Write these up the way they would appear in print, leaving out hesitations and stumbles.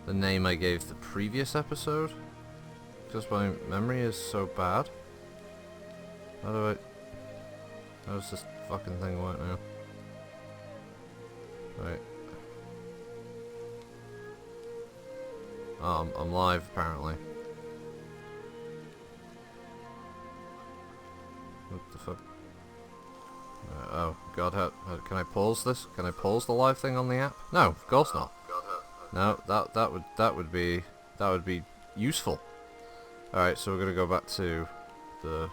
the name I gave the previous episode. Because my memory is so bad. How does this fucking thing work now? Right. Oh, I'm live apparently. What the fuck? Oh god, how can I pause this? Can I pause the live thing on the app? No, of course not. No, that would be useful. Alright, so we're gonna go back to the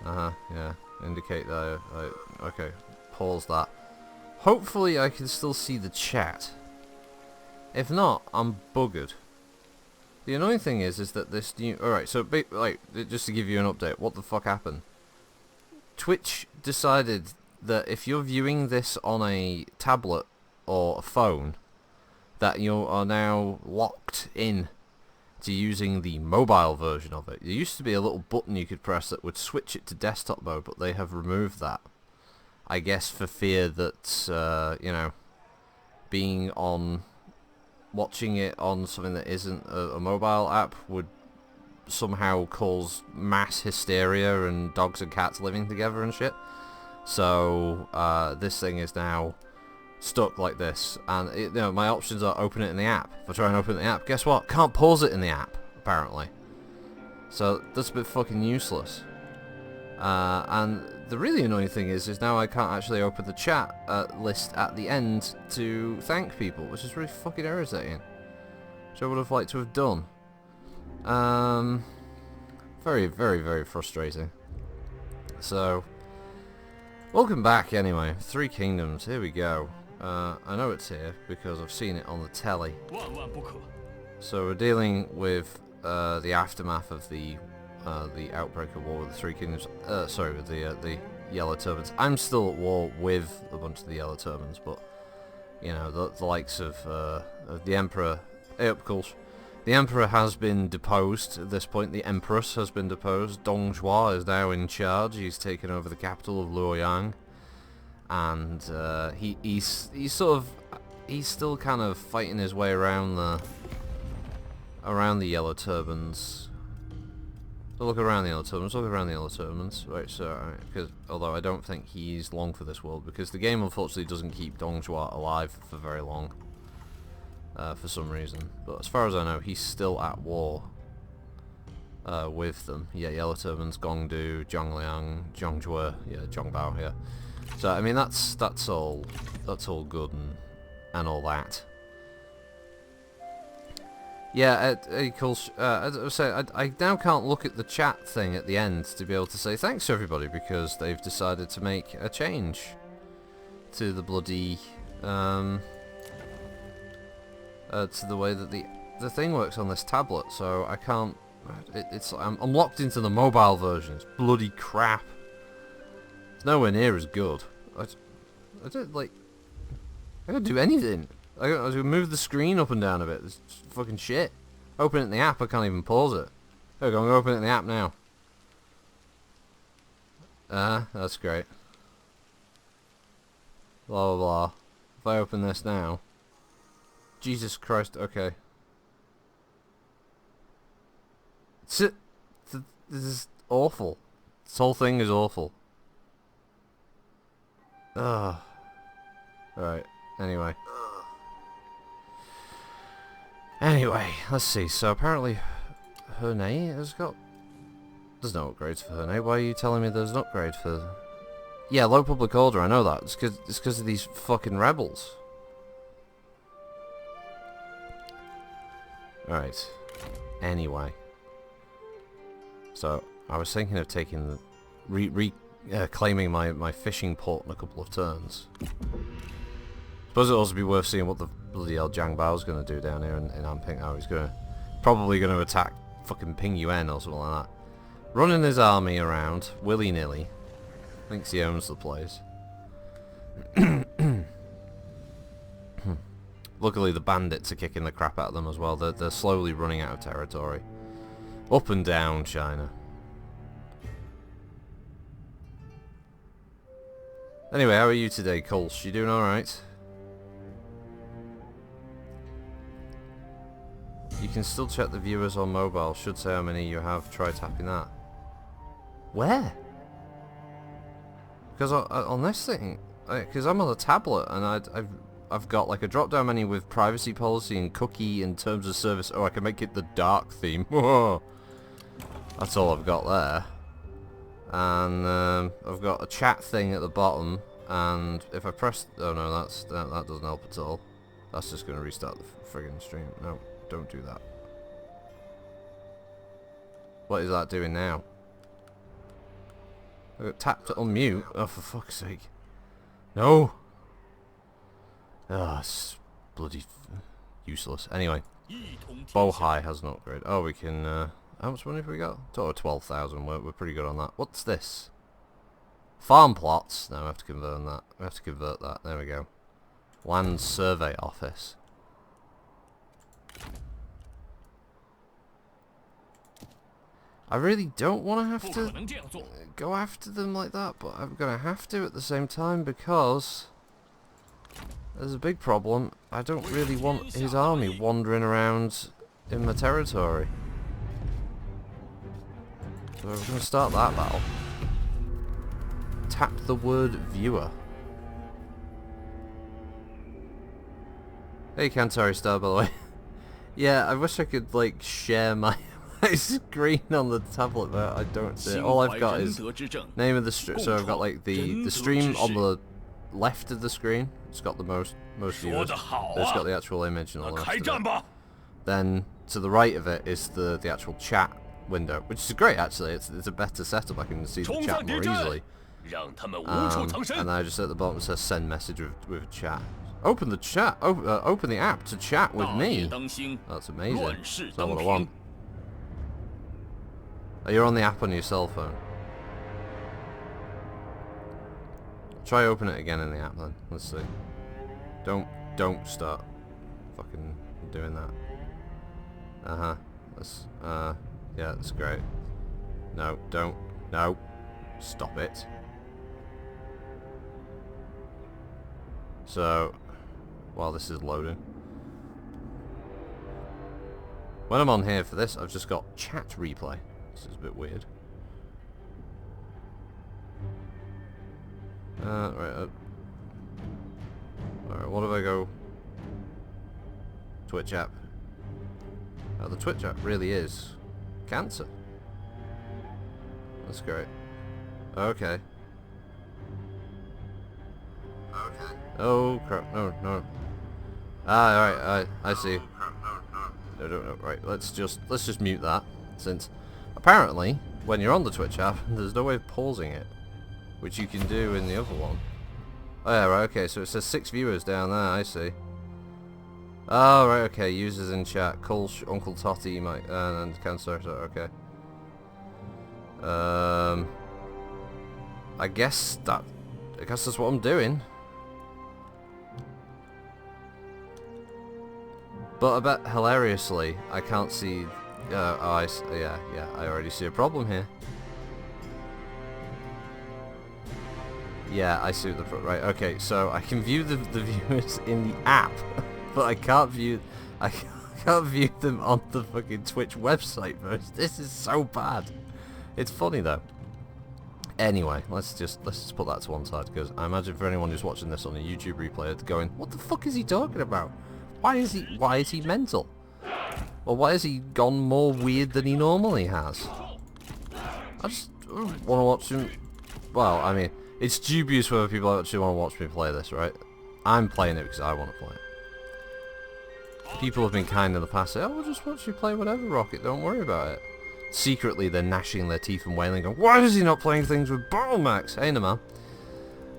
yeah. Indicate that okay. Pause that. Hopefully I can still see the chat. If not, I'm buggered. The annoying thing is that this new... Alright, so like, just to give you an update, what the fuck happened? Twitch decided that if you're viewing this on a tablet or a phone, that you are now locked in to using the mobile version of it. There used to be a little button you could press that would switch it to desktop mode, but they have removed that. I guess for fear that, you know, watching it on something that isn't a mobile app would somehow cause mass hysteria and dogs and cats living together and shit. So, this thing is now stuck like this, and you know, my options are open it in the app. If I try and open the app, guess what? Can't pause it in the app, apparently. So that's a bit fucking useless. And the really annoying thing is now I can't actually open the chat list at the end to thank people, which is really fucking irritating. Which I would have liked to have done. Very, very, very frustrating. So, welcome back anyway. Three Kingdoms, here we go. I know it's here because I've seen it on the telly. So we're dealing with the aftermath of the outbreak of war with the Three Kingdoms. Sorry, with the Yellow Turbans. I'm still at war with a bunch of the Yellow Turbans, but you know the likes of the Emperor. Hey up, Kulsh. The Emperor has been deposed at this point. The Empress has been deposed. Dong Zhuo is now in charge. He's taken over the capital of Luoyang. And he's still kind of fighting his way around the Yellow Turbans. So look around the Yellow Turbans. Look around the Yellow Turbans. Right, so because although I don't think he's long for this world, because the game unfortunately doesn't keep Dong Zhuo alive for very long, for some reason. But as far as I know, he's still at war with them. Yeah, Yellow Turbans, Gongdu, Zhongliang, Zhongjue, yeah, Zhongbao, yeah. So I mean that's all good and all that. Yeah, cool. As I say, I now can't look at the chat thing at the end to be able to say thanks to everybody because they've decided to make a change to the bloody to the way that the thing works on this tablet. So I can't. I'm locked into the mobile version. It's bloody crap. It's nowhere near as good. I don't like. I don't do anything. I move the screen up and down a bit. It's fucking shit. Open it in the app. I can't even pause it. There we go. I'm gonna open it in the app now. That's great. Blah blah blah. If I open this now, Jesus Christ. Okay. This is awful. This whole thing is awful. Ugh. Alright, anyway. Anyway, let's see. So apparently Hernay has got... There's no upgrades for Hernay. Why are you telling me there's an upgrade for... Yeah, low public order, I know that. It's because of these fucking rebels. Alright. Anyway. So, I was thinking of taking the... claiming my fishing port in a couple of turns. Suppose it'd also be worth seeing what the bloody hell Zhang Bao's going to do down here in Anping. Oh, he's probably going to attack fucking Ping Yuan or something like that. Running his army around willy-nilly. Thinks he owns the place. Luckily the bandits are kicking the crap out of them as well. They're slowly running out of territory. Up and down China. Anyway, how are you today, Kulsh? You doing alright? You can still check the viewers on mobile. Should say how many you have. Try tapping that. Where? Because on this thing, because I'm on a tablet and I've got like a drop-down menu with privacy policy and cookie and terms of service. Oh, I can make it the dark theme. Whoa. That's all I've got there. And I've got a chat thing at the bottom. And if I press... Oh no, that doesn't help at all. That's just going to restart the friggin' stream. No, don't do that. What is that doing now? I got tapped to unmute. Oh, for fuck's sake. No! Ah, it's bloody useless. Anyway. Bohai has an upgrade. Oh, we can... how much money have we got? Oh, 12,000. We're pretty good on that. What's this? Farm plots. No, we have to convert that. We have to convert that. There we go. Land Survey Office. I really don't want to have to go after them like that, but I'm going to have to at the same time because there's a big problem. I don't really want his army wandering around in my territory. So we're going to start that battle. Tap the word viewer. Hey, Cantari Star, by the way. Yeah, I wish I could like share my screen on the tablet, but I don't see it. All I've got is name of the stream. So I've got like the stream on the left of the screen. It's got the most viewers. It's got the actual image and all the rest of it. Then to the right of it is the actual chat window, which is great actually. It's a better setup. I can see the chat more easily. And I just at the bottom it says send message with chat. Open the chat. Open the app to chat with me. That's amazing. That's not what I want. Oh, you're on the app on your cell phone. Try open it again in the app then. Let's see. Don't start fucking doing that. That's yeah, that's great. No, don't. No. Stop it. So, while this is loading. When I'm on here for this, I've just got chat replay. This is a bit weird. Right. Alright, what if I go... Twitch app. Oh, the Twitch app really is cancer. That's great. Okay. Oh crap! No. Ah, alright. I see. No. Right. Let's just mute that, since apparently when you're on the Twitch app, there's no way of pausing it, which you can do in the other one. Oh yeah, right. Okay, so it says 6 viewers down there. I see. Oh right. Okay. Users in chat. Kulsh, Uncle Totty, Mike, and Cancer. So, okay. I guess that's what I'm doing. But I bet hilariously, I can't see. Yeah, I already see a problem here. Yeah, I see the right. Okay, so I can view the viewers in the app, but I can't view them on the fucking Twitch website first. This is so bad. It's funny though. Anyway, let's just put that to one side, because I imagine for anyone who's watching this on a YouTube replay, it's going, what the fuck is he talking about? Why is he mental? Or why has he gone more weird than he normally has? I just want to watch him. Well, I mean, it's dubious whether people actually want to watch me play this, right? I'm playing it because I want to play it. People have been kind in the past, say, oh, we'll just watch you play whatever, Rocket, don't worry about it. Secretly, they're gnashing their teeth and wailing, going, why is he not playing things with Battle Max? Hey, no, man.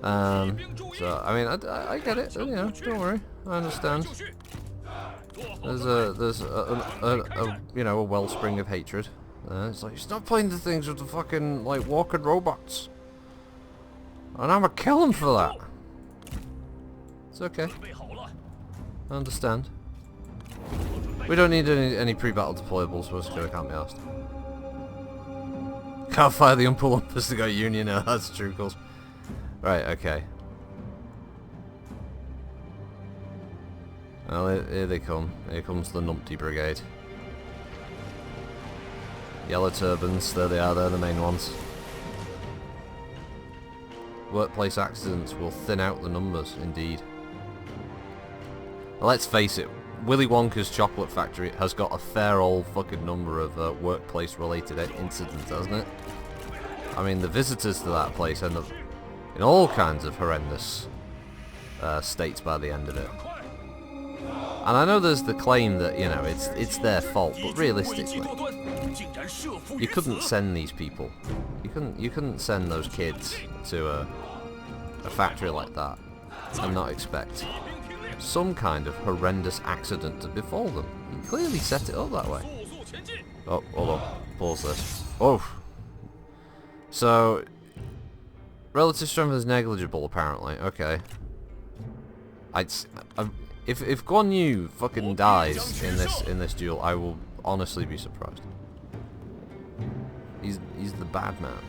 So, I mean, I get it, you know, don't worry, I understand. There's a you know, a wellspring of hatred. It's like, stop playing the things with the fucking, like, walking robots. And I'm gonna kill him for that. It's okay. I understand. We don't need any pre-battle deployables for us to, I can't be asked. Can't fire the Oompa-Loompas to go Union now, that's true, of course. Right, okay. Well, here they come. Here comes the Numpty Brigade. Yellow turbans, there they are, they're the main ones. Workplace accidents will thin out the numbers, indeed. Well, let's face it, Willy Wonka's chocolate factory has got a fair old fucking number of workplace-related incidents, hasn't it? I mean, the visitors to that place end up in all kinds of horrendous states by the end of it. And I know there's the claim that, you know, it's their fault, but realistically, you couldn't send these people. You couldn't send those kids to a factory like that and not expect some kind of horrendous accident to befall them. You clearly set it up that way. Oh, hold on. Pause this. Oh. So, relative strength is negligible, apparently. Okay. If Guan Yu fucking dies in this duel, I will honestly be surprised. He's the bad man.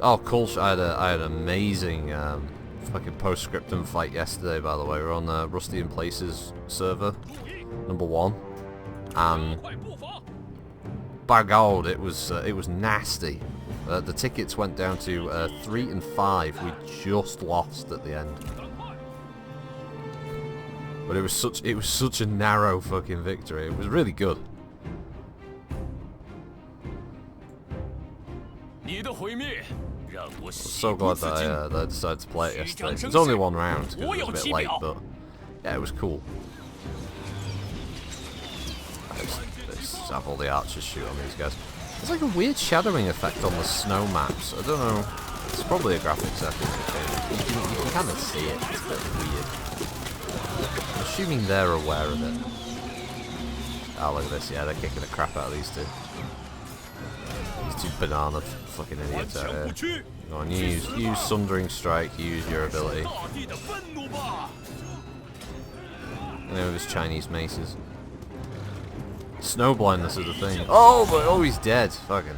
Oh, cool! I had an amazing fucking postscriptum fight yesterday. By the way, we're on Rusty in Places server, #1, and by God, it was nasty. The tickets went down to 3 and 5. We just lost at the end, but it was such a narrow fucking victory. It was really good. I'm so glad that I decided to play it yesterday. It was only one round because it was a bit late, but yeah, it was cool. Let's have all the archers shoot on these guys. There's like a weird shadowing effect on the snow maps. I don't know. It's probably a graphic setting. You can kind of see it. It's a bit weird. I'm assuming they're aware of it. Oh, look at this. Yeah, they're kicking the crap out of these two. These two banana fucking idiots out here. Go on, use Sundering Strike. Use your ability. And then with his Chinese maces. Snow blindness is a thing. Oh, but oh, he's dead. Fucking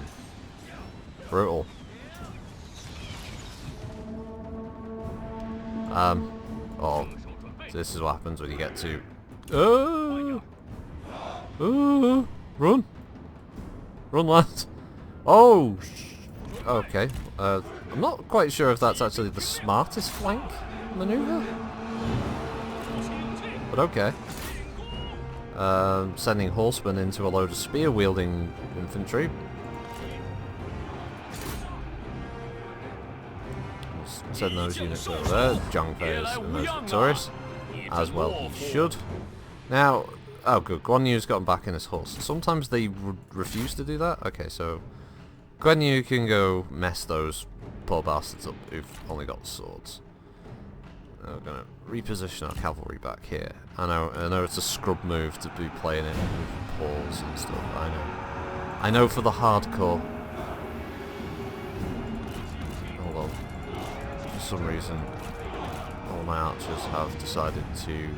brutal. Oh, so this is what happens when you get to. Run, lads. Oh, okay. I'm not quite sure if that's actually the smartest flank maneuver, but okay. Sending horsemen into a load of spear-wielding infantry. Send those units over there. Zhang Fei is the most victorious, as well he should. Now, oh good, Guan Yu's gotten back in his horse. Sometimes they refuse to do that. Okay, so Guan Yu can go mess those poor bastards up who've only got swords. We're gonna reposition our cavalry back here. I know it's a scrub move to be playing it with pawls and stuff. I know for the hardcore. Hold on. For some reason, all my archers have decided to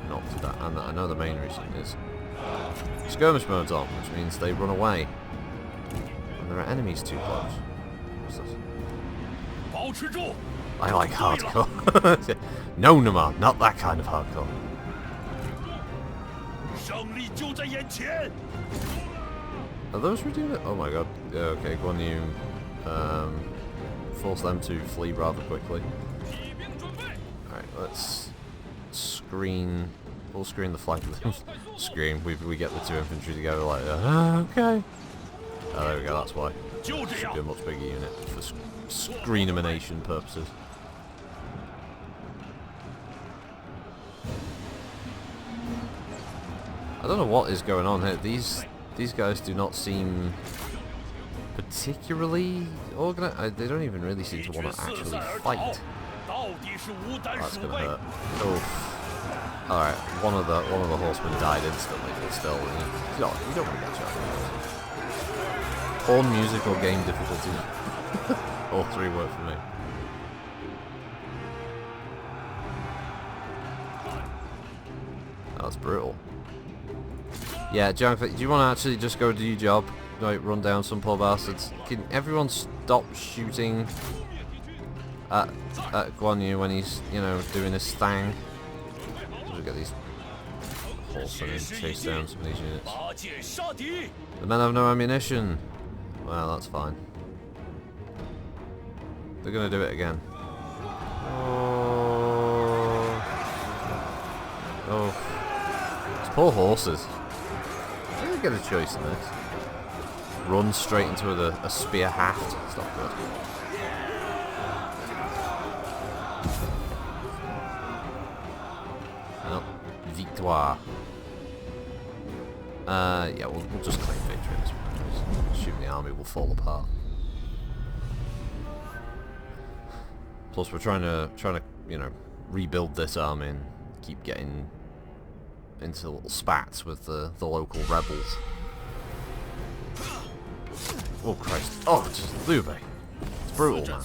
not do that, and I know the main reason is skirmish mode's on, which means they run away when there are enemies too close. What's this? I like hardcore. No, Naman, not that kind of hardcore. Are those redeemed? Oh my god. Yeah, okay, Guan Yu force them to flee rather quickly. Alright, let's screen. We'll screen the flank of them. Screen. We get the two infantry together like that. Okay. Oh, there we go, that's why. Should be a much bigger unit for screen elimination purposes. I don't know what is going on here. These guys do not seem particularly organized. They don't even really seem to want to actually fight. That's gonna hurt. Oh. All right. One of the horsemen died instantly, but still, you don't want to get shot. Horn music or game difficulty. All three work for me. That's brutal. Yeah, Zhang Fei, do you want to actually just go do your job? Like, run down some poor bastards? Can everyone stop shooting at Guan Yu when he's, you know, doing his thing? Look at these horsemen and chase down some of these units. The men have no ammunition. Well, that's fine. They're gonna do it again. Oh. It's poor horses. I didn't get a choice in this. Run straight into a spear haft. It's not good. Well, victoire. Yeah, we'll just claim victory at this point. Shooting the army will fall apart. Plus, we're trying to you know, rebuild this army and keep getting into little spats with the local rebels. Oh Christ! Oh, just Liu Bei. It's brutal, man.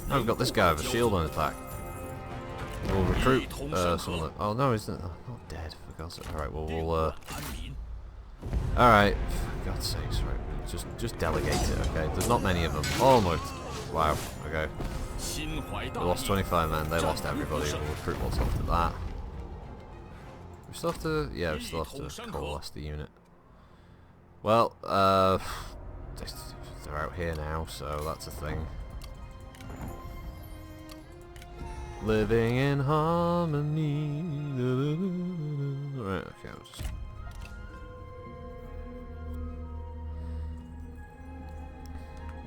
Now we've got this guy with a shield on his back. We'll recruit some of the... Oh no, he's not dead. For God's sake. All right, well we'll. All right, for God's sakes, right? Just delegate it, okay? There's not many of them. Oh my! Wow. Okay. We lost 25 men. They lost everybody. We'll recruit what's left of that. We still have to... Yeah, we still have to coalesce the unit. Well, they're out here now, so that's a thing. Living in harmony. Right, okay, I'll just...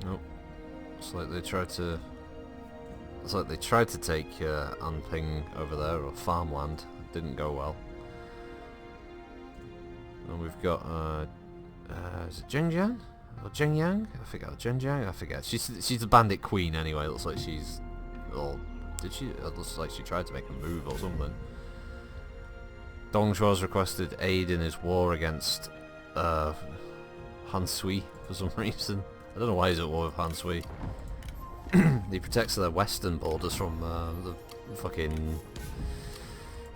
Nope. It's like they tried to... It's like they tried to take Anping over there, or farmland. It didn't go well. And we've got, is it Zhenjiang? Or Zhengyang? I forget. Zhenjiang? I forget. She's the bandit queen anyway. It looks like she's... Or did she? It looks like she tried to make a move or something. Dong Zhuo's requested aid in his war against Han Sui for some reason. I don't know why he's at war with Han Sui. He protects their western borders from the fucking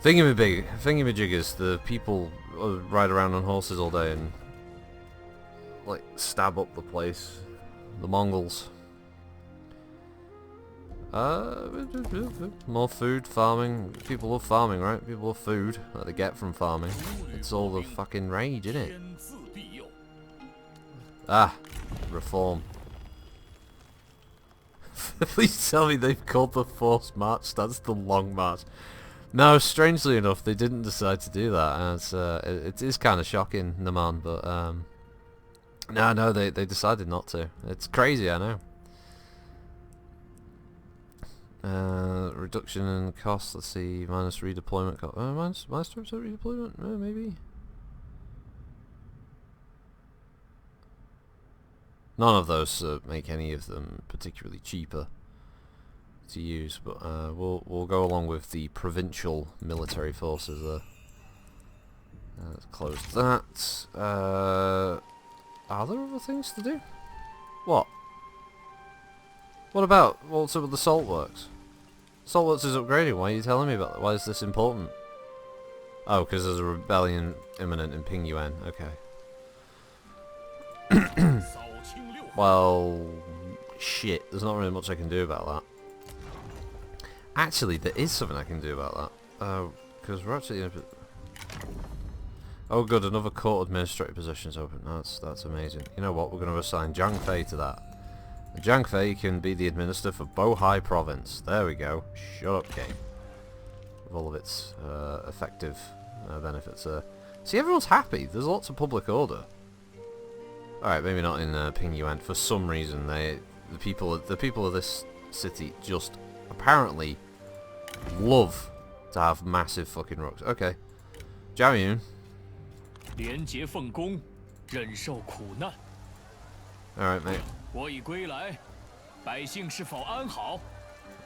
thingamajiggers, the people who ride around on horses all day and like stab up the place. The Mongols. More food, farming. People love farming, right? People love food that they get from farming. It's all the fucking rage, isn't it? Ah, reform. Please tell me they've called the forced march. That's the long march. No, strangely enough, they didn't decide to do that. It is kind of shocking, Naman, but no, they decided not to. It's crazy, I know. Reduction in cost. Let's see, minus redeployment cost. Minus 2% redeployment, maybe. None of those make any of them particularly cheaper to use, but we'll go along with the provincial military forces there. Let's close that. Are there other things to do? What? What about what's up with the salt works? Salt works is upgrading. Why are you telling me about that? Why is this important? Oh, because there's a rebellion imminent in Pingyuan. Okay. Well, shit. There's not really much I can do about that. Actually, there is something I can do about that. Because we're actually... Oh good, another court administrative position's open. That's amazing. You know what? We're going to assign Zhang Fei to that. And Zhang Fei can be the administrator for Bohai province. There we go. Shut up, game. With all of its effective benefits. See, everyone's happy. There's lots of public order. Alright, maybe not in Pingyuan. For some reason, the people of this city just apparently love to have massive fucking rocks. Okay. Zhao Yun. Alright, mate.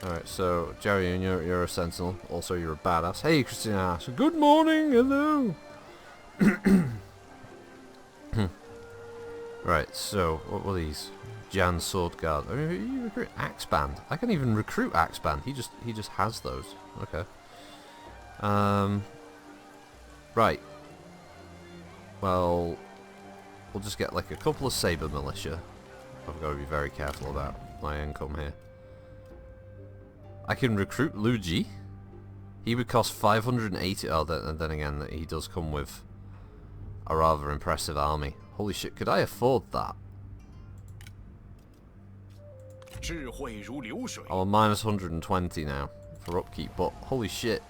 Alright, so Zhao Yun, you're a sentinel. Also, you're a badass. Hey, Christina. Good morning. Hello. Right, so what were these? Jan Sword Guard. I mean, you recruit Axe Band. I can even recruit Axe Band. He just has those. Okay. Right. Well, we'll just get like a couple of Saber Militia. I've got to be very careful about my income here. I can recruit Lu Ji. He would cost 580. Oh, then again, he does come with a rather impressive army. Holy shit, could I afford that? I'm on minus 120 now for upkeep, but holy shit.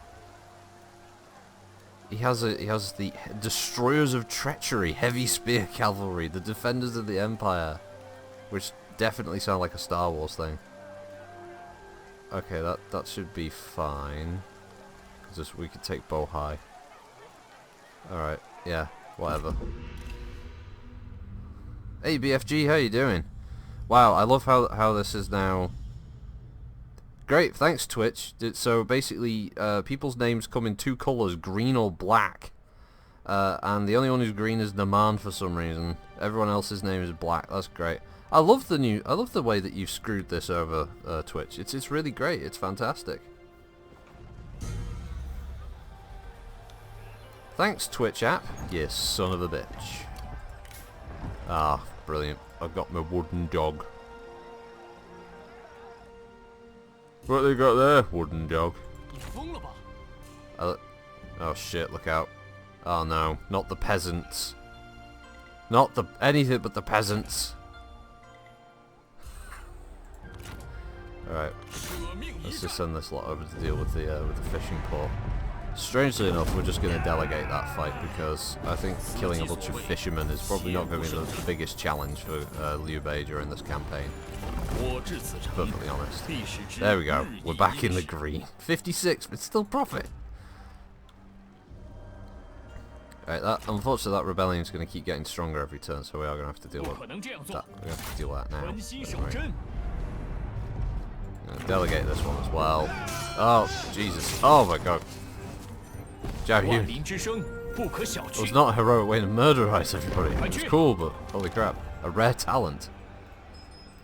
He has the Destroyers of Treachery, Heavy Spear Cavalry, the Defenders of the Empire, which definitely sound like a Star Wars thing. Okay, that should be fine. Just we could take bow high. Alright, yeah, whatever. Hey BFG, how you doing? Wow, I love how this is now. Great, thanks Twitch. So basically, people's names come in two colours, green or black. And the only one who's green is Naman for some reason. Everyone else's name is black. That's great. I love the way that you've screwed this over, Twitch. It's really great. It's fantastic. Thanks, Twitch app. You son of a bitch. Ah, brilliant. I've got my wooden dog. What they got there? Wooden dog. Oh shit, look out. Oh no, not the peasants. Not the anything but the peasants. Alright. Let's just send this lot over to deal with the fishing port. Strangely enough, we're just going to delegate that fight because I think killing a bunch of fishermen is probably not going to be the biggest challenge for Liu Bei during this campaign. Perfectly honest. There we go. We're back in the green. 56, but still profit. Alright, unfortunately that rebellion is going to keep getting stronger every turn, so we are going to have to deal with that. We're going to have to deal with that now. Anyway. Delegate this one as well. Oh, Jesus. Oh my god. Zhao Yun. It was not a heroic way to murderize everybody. It was cool, but holy crap. A rare talent.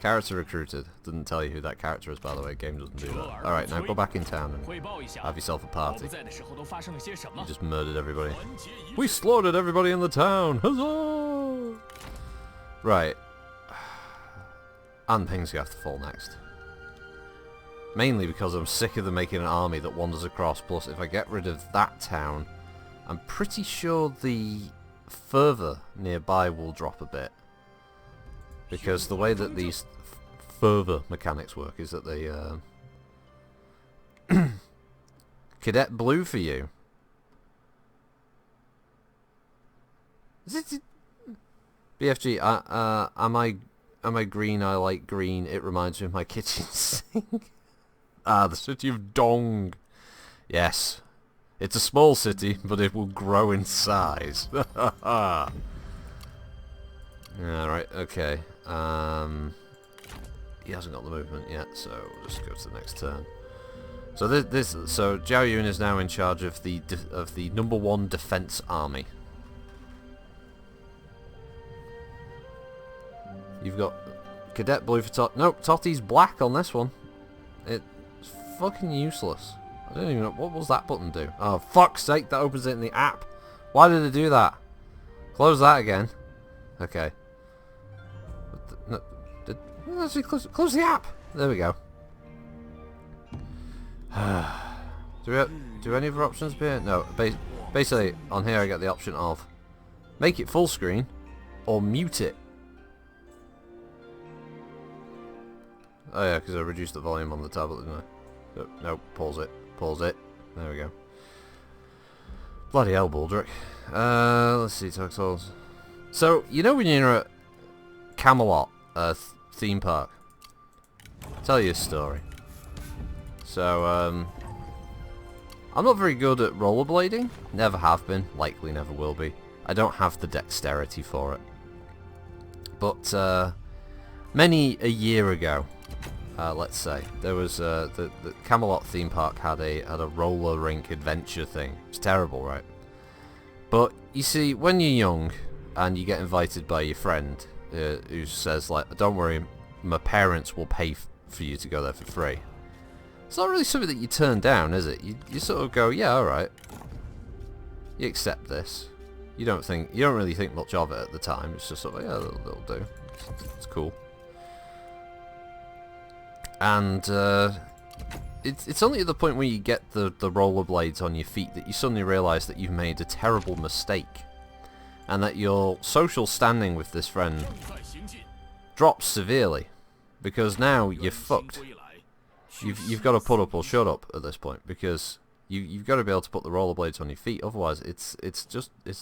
Character recruited. Didn't tell you who that character is, by the way. Game doesn't do that. Alright, now go back in town and have yourself a party. You just murdered everybody. We slaughtered everybody in the town! Huzzah! Right. And Ping's gonna have to fall next. Mainly because I'm sick of them making an army that wanders across, plus if I get rid of that town, I'm pretty sure the further nearby will drop a bit. Because the way that these further mechanics work is that they... Cadet blue for you. Is it... BFG, am I green? I like green. It reminds me of my kitchen sink. Ah, the city of Dong. Yes. It's a small city, but it will grow in size. Alright, okay. He hasn't got the movement yet, so we'll just go to the next turn. So so Zhao Yun is now in charge of the #1 defense army. You've got Cadet Blue for Tot. Nope, Totti's black on this one. It's fucking useless. I don't even know. What was that button do? Oh, fuck's sake, that opens it in the app. Why did it do that? Close that again. Okay. No, actually close the app. There we go. Do any of our options appear? No. Basically, on here I get the option of make it full screen or mute it. Oh yeah, because I reduced the volume on the tablet, didn't I? No, pause it. Pause it. There we go. Bloody hell, Baldric. Let's see, talk souls. So, you know when you're at Camelot theme park? I'll tell you a story. So, I'm not very good at rollerblading. Never have been. Likely never will be. I don't have the dexterity for it. But, many a year ago, let's say, there was the Camelot theme park had a roller rink adventure thing. It's terrible, right? But you see, when you're young and you get invited by your friend who says like, "Don't worry, my parents will pay for you to go there for free," it's not really something that you turn down, is it? You sort of go, "Yeah, all right." You accept this. You don't really think much of it at the time. It's just sort of, yeah, that'll do. It's cool. And it's only at the point where you get the rollerblades on your feet that you suddenly realise that you've made a terrible mistake, and that your social standing with this friend drops severely, because now you're fucked. You've got to put up or shut up at this point, because you've got to be able to put the rollerblades on your feet. Otherwise, it's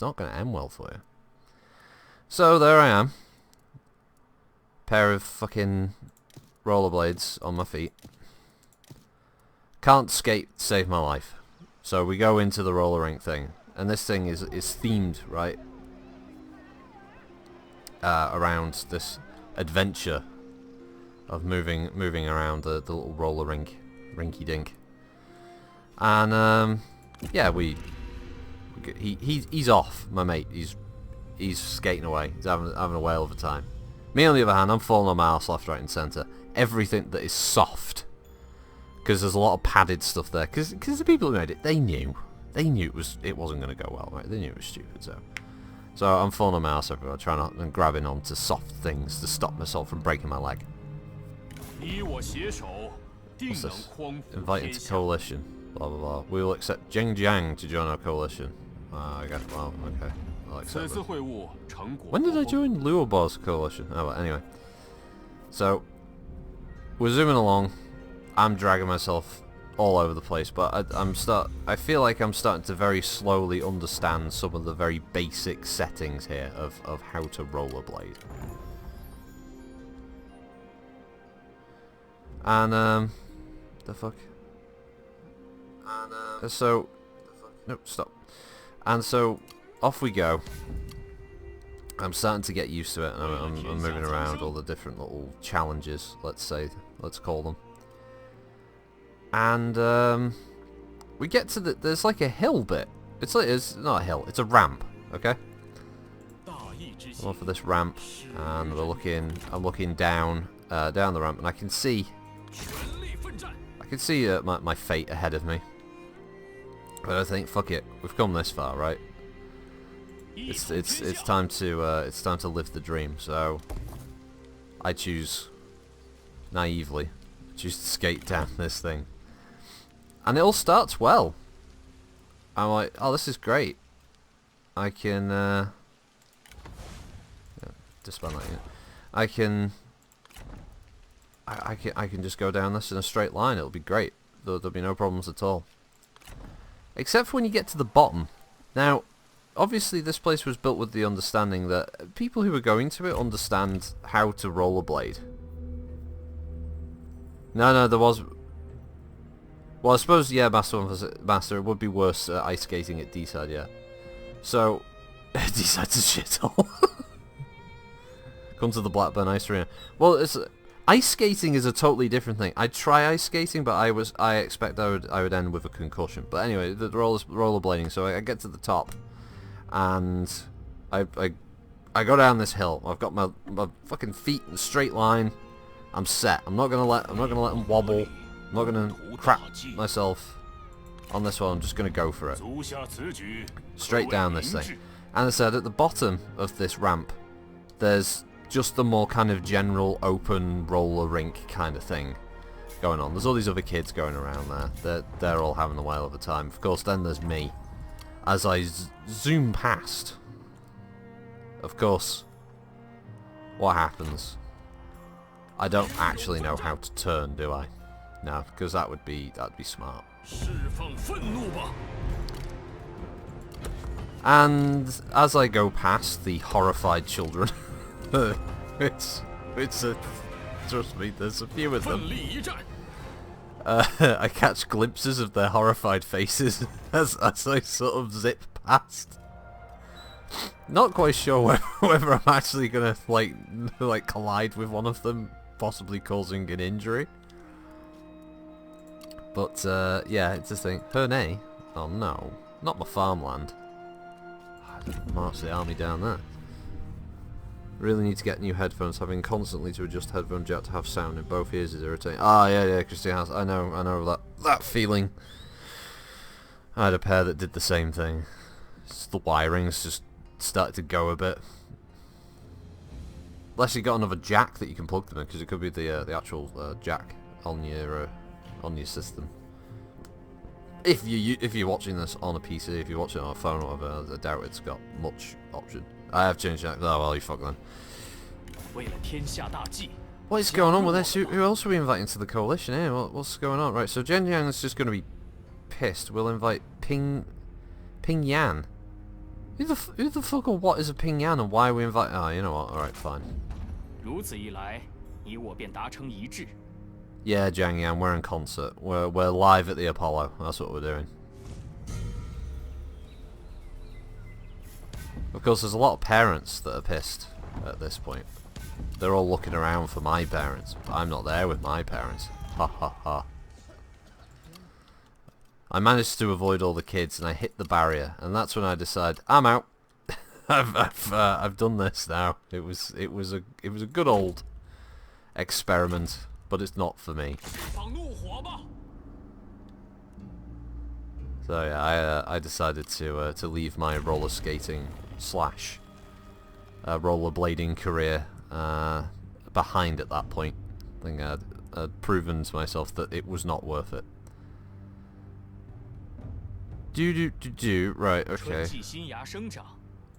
not going to end well for you. So there I am, pair of fucking rollerblades on my feet. Can't skate to save my life. So we go into the roller rink thing, and this thing is themed, right, around this adventure of moving around the little roller rink, rinky dink. And yeah, he's off, my mate. He's skating away. He's having a whale of a time. Me, on the other hand, I'm falling on my arse left, right, and centre. Everything that is soft, because there's a lot of padded stuff there. Because the people who made it, they knew it wasn't going to go well, right? They knew it was stupid. So I'm falling on my arse everywhere, trying not and grabbing onto soft things to stop myself from breaking my leg. What's this? Invited to coalition. Blah blah blah. We will accept Zhengjiang to join our coalition. I guess. Well, okay. I'll accept them. When did I join Liu Bei's coalition? Oh, well, anyway. So we're zooming along. I'm dragging myself all over the place, but I feel like I'm starting to very slowly understand some of the very basic settings here of how to rollerblade. And the fuck? So nope, stop. And so off we go. I'm starting to get used to it, and I'm moving around all the different little challenges, let's call them. And we get to there's like a hill bit. It's not a hill, it's a ramp, okay? I'm off for this ramp, and I'm looking down down the ramp, and I can see my fate ahead of me. But I think, fuck it, we've come this far, right? It's time to live the dream. So I choose naively, to skate down this thing, and it all starts well. I'm like, oh, this is great. I can disband that. I can just go down this in a straight line. It'll be great. There'll be no problems at all. Except for when you get to the bottom. Now, obviously this place was built with the understanding that people who are going to it understand how to rollerblade. No, there was... Well, I suppose, yeah, Master, it would be worse ice skating at D-side, yeah. So, D-side's a shithole. Come to the Blackburn Ice Arena. Well, ice skating is a totally different thing. I'd try ice skating, but I expect I would end with a concussion. But anyway, the rollerblading. So I get to the top, and I go down this hill. I've got my fucking feet in a straight line. I'm set. I'm not gonna let them wobble. I'm not gonna crap myself on this one. I'm just gonna go for it. Straight down this thing. And I said at the bottom of this ramp, there's just the more kind of general open roller rink kind of thing going on. There's all these other kids going around there. They're all having a whale of a time. Of course, then there's me. As I zoom past, of course, what happens? I don't actually know how to turn, do I? No, because that'd be smart. And as I go past the horrified children, it's trust me, there's a few of them. I catch glimpses of their horrified faces as I sort of zip past. Not quite sure whether I'm actually gonna like collide with one of them, possibly causing an injury. But yeah, it's just thing. Hernay? Oh no, not my farmland. I didn't march the army down there. Really need to get new headphones. Having constantly to adjust headphone jack to have sound in both ears is irritating. Ah, yeah, Christian House. I know that feeling. I had a pair that did the same thing. The wirings just started to go a bit. Unless you got another jack that you can plug them in, because it could be the actual jack on your on your system. If you're watching this on a PC, if you're watching it on a phone or whatever, I doubt it's got much option. I have changed that. Oh well, you fuck then. What is going on with this? Who else are we inviting to the coalition here? What's going on? Right, so Zhen Yang is just going to be pissed. We'll invite Ping Yan. Who the fuck or what is a Ping Yan and why are we inviting? Oh, you know what? Alright, fine. Yeah, Zhang Yan, we're in concert. We're live at the Apollo. That's what we're doing. Of course, there's a lot of parents that are pissed at this point. They're all looking around for my parents. I'm not there with my parents. Ha ha ha. I managed to avoid all the kids and I hit the barrier, and that's when I decide I'm out. I've done this now. It was a good old experiment, but it's not for me. So yeah, I decided to leave my roller skating slash rollerblading career behind at that point. I think I'd proven to myself that it was not worth it. Right, okay.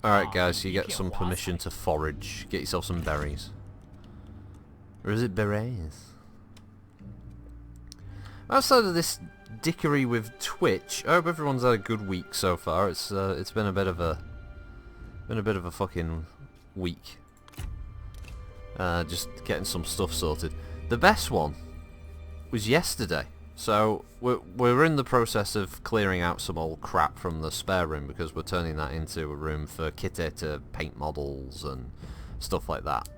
Alright guys, you get some permission to forage. Get yourself some berries. Or is it berets? Outside of this dickery with Twitch, I hope everyone's had a good week so far. It's been a bit of a fucking week. Just getting some stuff sorted. The best one was yesterday. So we're in the process of clearing out some old crap from the spare room because we're turning that into a room for Kitty to paint models and stuff like that.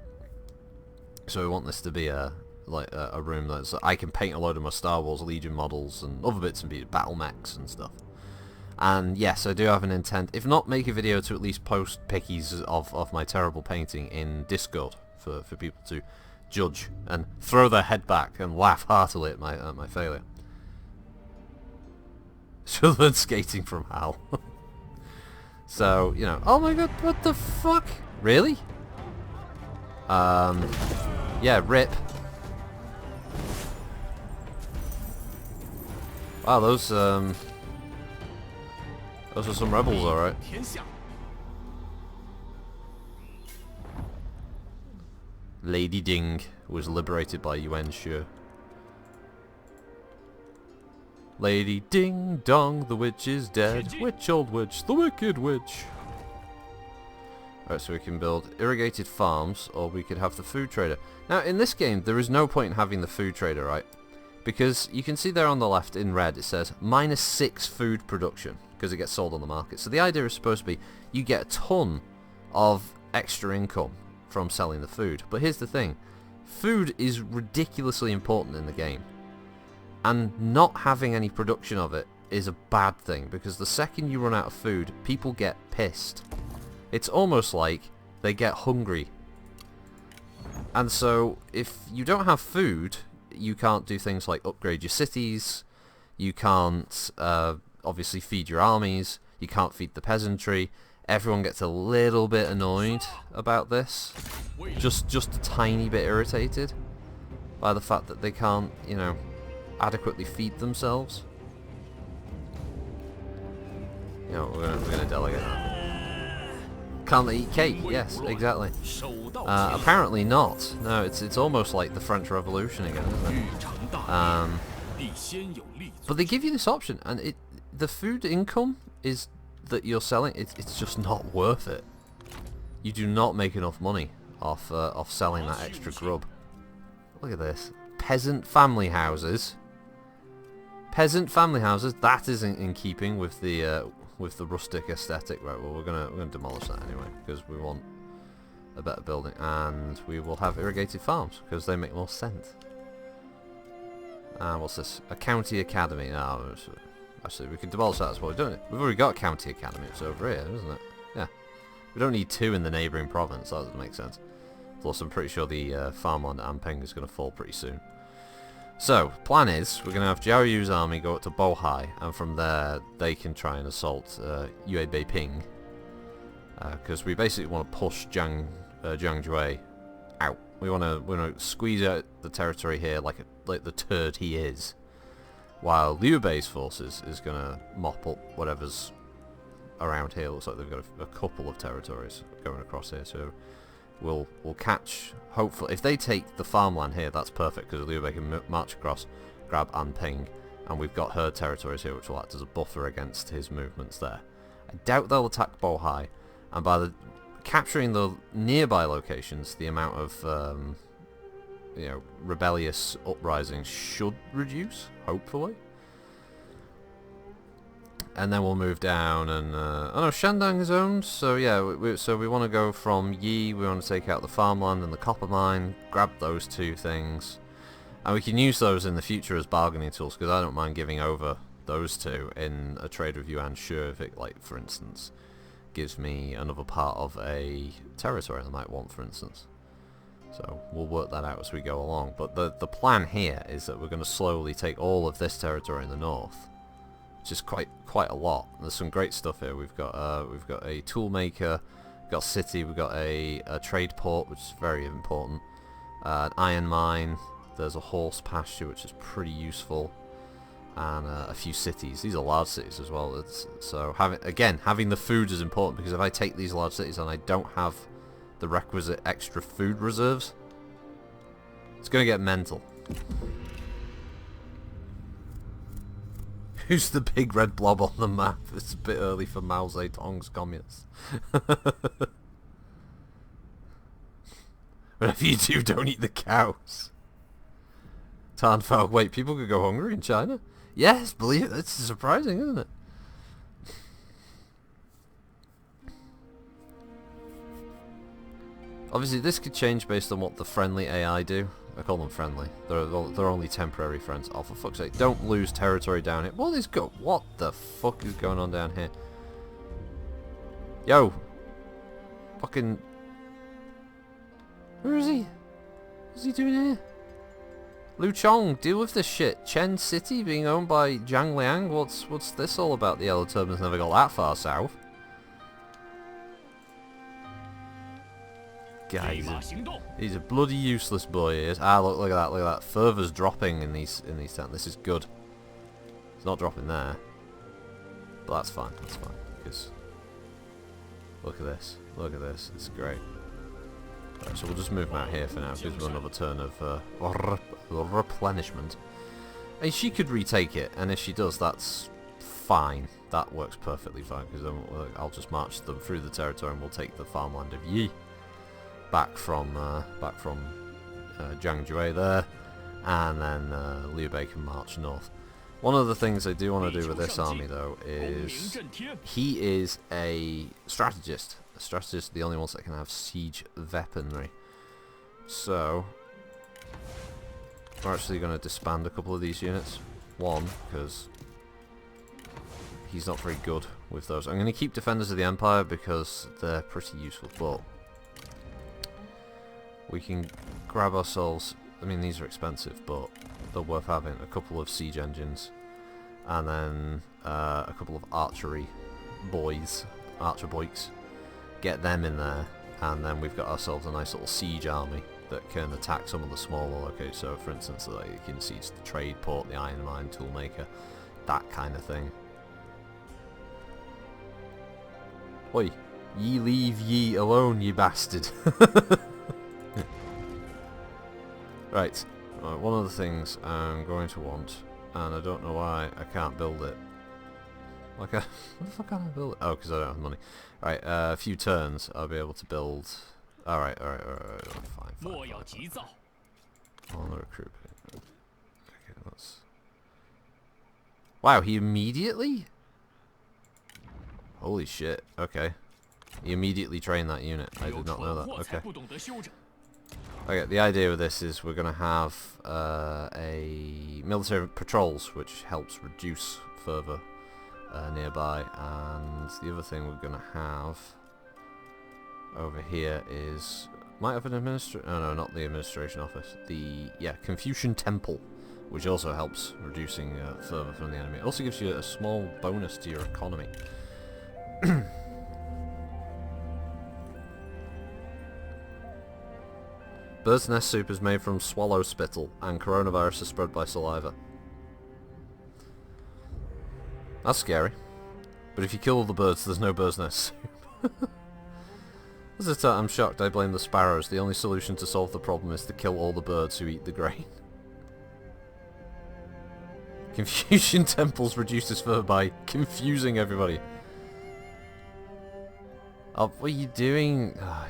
So we want this to be a room that's I can paint a load of my Star Wars Legion models and other bits and pieces, battle mechs and stuff. And yes, I do have an intent, if not make a video, to at least post pickies of my terrible painting in Discord for people to judge and throw their head back and laugh heartily at my failure. Other than skating from hell. So, you know, oh my god, what the fuck? Really? Yeah, rip. Wow, those are some rebels, alright. Lady Ding was liberated by Yuan Shu. Lady Ding Dong, the witch is dead. Witch, old witch, the wicked witch. Alright, so we can build irrigated farms, or we could have the food trader. Now, in this game, there is no point in having the food trader, right? Because you can see there on the left in red, it says -6 food production, because it gets sold on the market. So the idea is supposed to be, you get a ton of extra income from selling the food. But here's the thing, food is ridiculously important in the game. And not having any production of it is a bad thing, because the second you run out of food, people get pissed. It's almost like they get hungry. And so, if you don't have food, you can't do things like upgrade your cities, you can't obviously feed your armies, you can't feed the peasantry. Everyone gets a little bit annoyed about this. Just a tiny bit irritated by the fact that they can't, you know, adequately feed themselves. You know, we're gonna delegate that. Can't they eat cake? Yes, exactly. Apparently not. No, it's almost like the French Revolution again, isn't it? But they give you this option, and the food income is that you're selling. It's just not worth it. You do not make enough money off selling that extra grub. Look at this. Peasant family houses. Peasant family houses. That isn't in keeping with the rustic aesthetic. Right. Well, we're gonna demolish that anyway because we want a better building, and we will have irrigated farms because they make more sense. What's this? A county academy. No, actually, we can demolish that as well. We've already got a county academy. It's over here, isn't it? Yeah. We don't need 2 in the neighbouring province. That doesn't make sense. Plus, I'm pretty sure the farm on Ampeng is going to fall pretty soon. So, plan is, we're going to have Jiao Yu's army go up to Bohai, and from there, they can try and assault Liu Bei Ping. Because we basically want to push Jiang Jue out. We want to squeeze out the territory here like the turd he is. while Liu Bei's forces is going to mop up whatever's around here. Looks like they've got a couple of territories going across here, so we'll catch, hopefully, if they take the farmland here, that's perfect, because Liu Bei can march across, grab and ping, and we've got her territories here, which will act as a buffer against his movements there. I doubt they'll attack Bohai, and by capturing the nearby locations, the amount of you know, rebellious uprisings should reduce, hopefully. And then we'll move down and... oh no, Shandong is owned, so yeah, so we want to go from Yi, we want to take out the farmland and the copper mine, grab those two things. And we can use those in the future as bargaining tools, because I don't mind giving over those two in a trade with Yuan Shu if it, like, for instance, gives me another part of a territory I might want, for instance. So we'll work that out as we go along. But the plan here is that we're going to slowly take all of this territory in the north, which is quite a lot. There's some great stuff here. We've got a tool maker, we've got a city, we've got a trade port, which is very important, an iron mine. There's a horse pasture, which is pretty useful, and a few cities. These are large cities as well. So having the food is important, because if I take these large cities and I don't have the requisite extra food reserves, it's going to get mental. Who's the big red blob on the map? It's a bit early for Mao Zedong's communists. Whatever you do, don't eat the cows. Tanfao. Wait, people could go hungry in China? Yes, believe it. That's surprising, isn't it? Obviously, this could change based on what the friendly AI do. I call them friendly. They're only temporary friends. Oh, for fuck's sake! Don't lose territory down here. What the fuck is going on down here? Yo, fucking, where is he? What's he doing here? Liu Chong, deal with this shit. Chen City being owned by Zhang Liang. What's this all about? The Yellow Turbans never got that far south. Guys, he's a bloody useless boy. He is. Ah, look at that! Look at that! Fervor's dropping in these towns. This is good. It's not dropping there, but that's fine. That's fine, because look at this! Look at this! It's great. Right, so we'll just move him out here for now. Gives him another turn of replenishment. And she could retake it, and if she does, that's fine. That works perfectly fine, because then I'll just march them through the territory, and we'll take the farmland of Yi back from Jiang Jue there, and then Liu Bei can march north. One of the things I do want to do with this army, though, is he is a strategist. A strategist are the only ones that can have siege weaponry. So we're actually going to disband a couple of these units. One, because he's not very good with those. I'm going to keep Defenders of the Empire because they're pretty useful, but we can grab ourselves, I mean, these are expensive, but they're worth having. A couple of siege engines, and then a couple of archer boys. Get them in there, and then we've got ourselves a nice little siege army that can attack some of the smaller locations. So, for instance, like, you can siege the trade port, the iron mine, toolmaker, that kind of thing. Oi, ye leave ye alone, ye bastard. Right, one of the things I'm going to want, and I don't know why I can't build it. Like, what the fuck can't I build it? Oh, because I don't have money. Right, a few turns I'll be able to build. Alright, fine. On the recruit. Okay, that's... Wow, he immediately? Holy shit, okay. He immediately trained that unit. I did not know that. Okay. Okay, the idea with this is we're going to have a military patrols, which helps reduce further nearby, and the other thing we're going to have over here is, might have an no, not the administration office, the, Confucian Temple, which also helps reducing further from the enemy. It also gives you a small bonus to your economy. Bird's nest soup is made from swallow spittle, and coronavirus is spread by saliva. That's scary. But if you kill all the birds, there's no birds nest. I'm shocked. I blame the sparrows. The only solution to solve the problem is to kill all the birds who eat the grain. Confusion temples reduces fur by confusing everybody. Oh, what are you doing? Oh,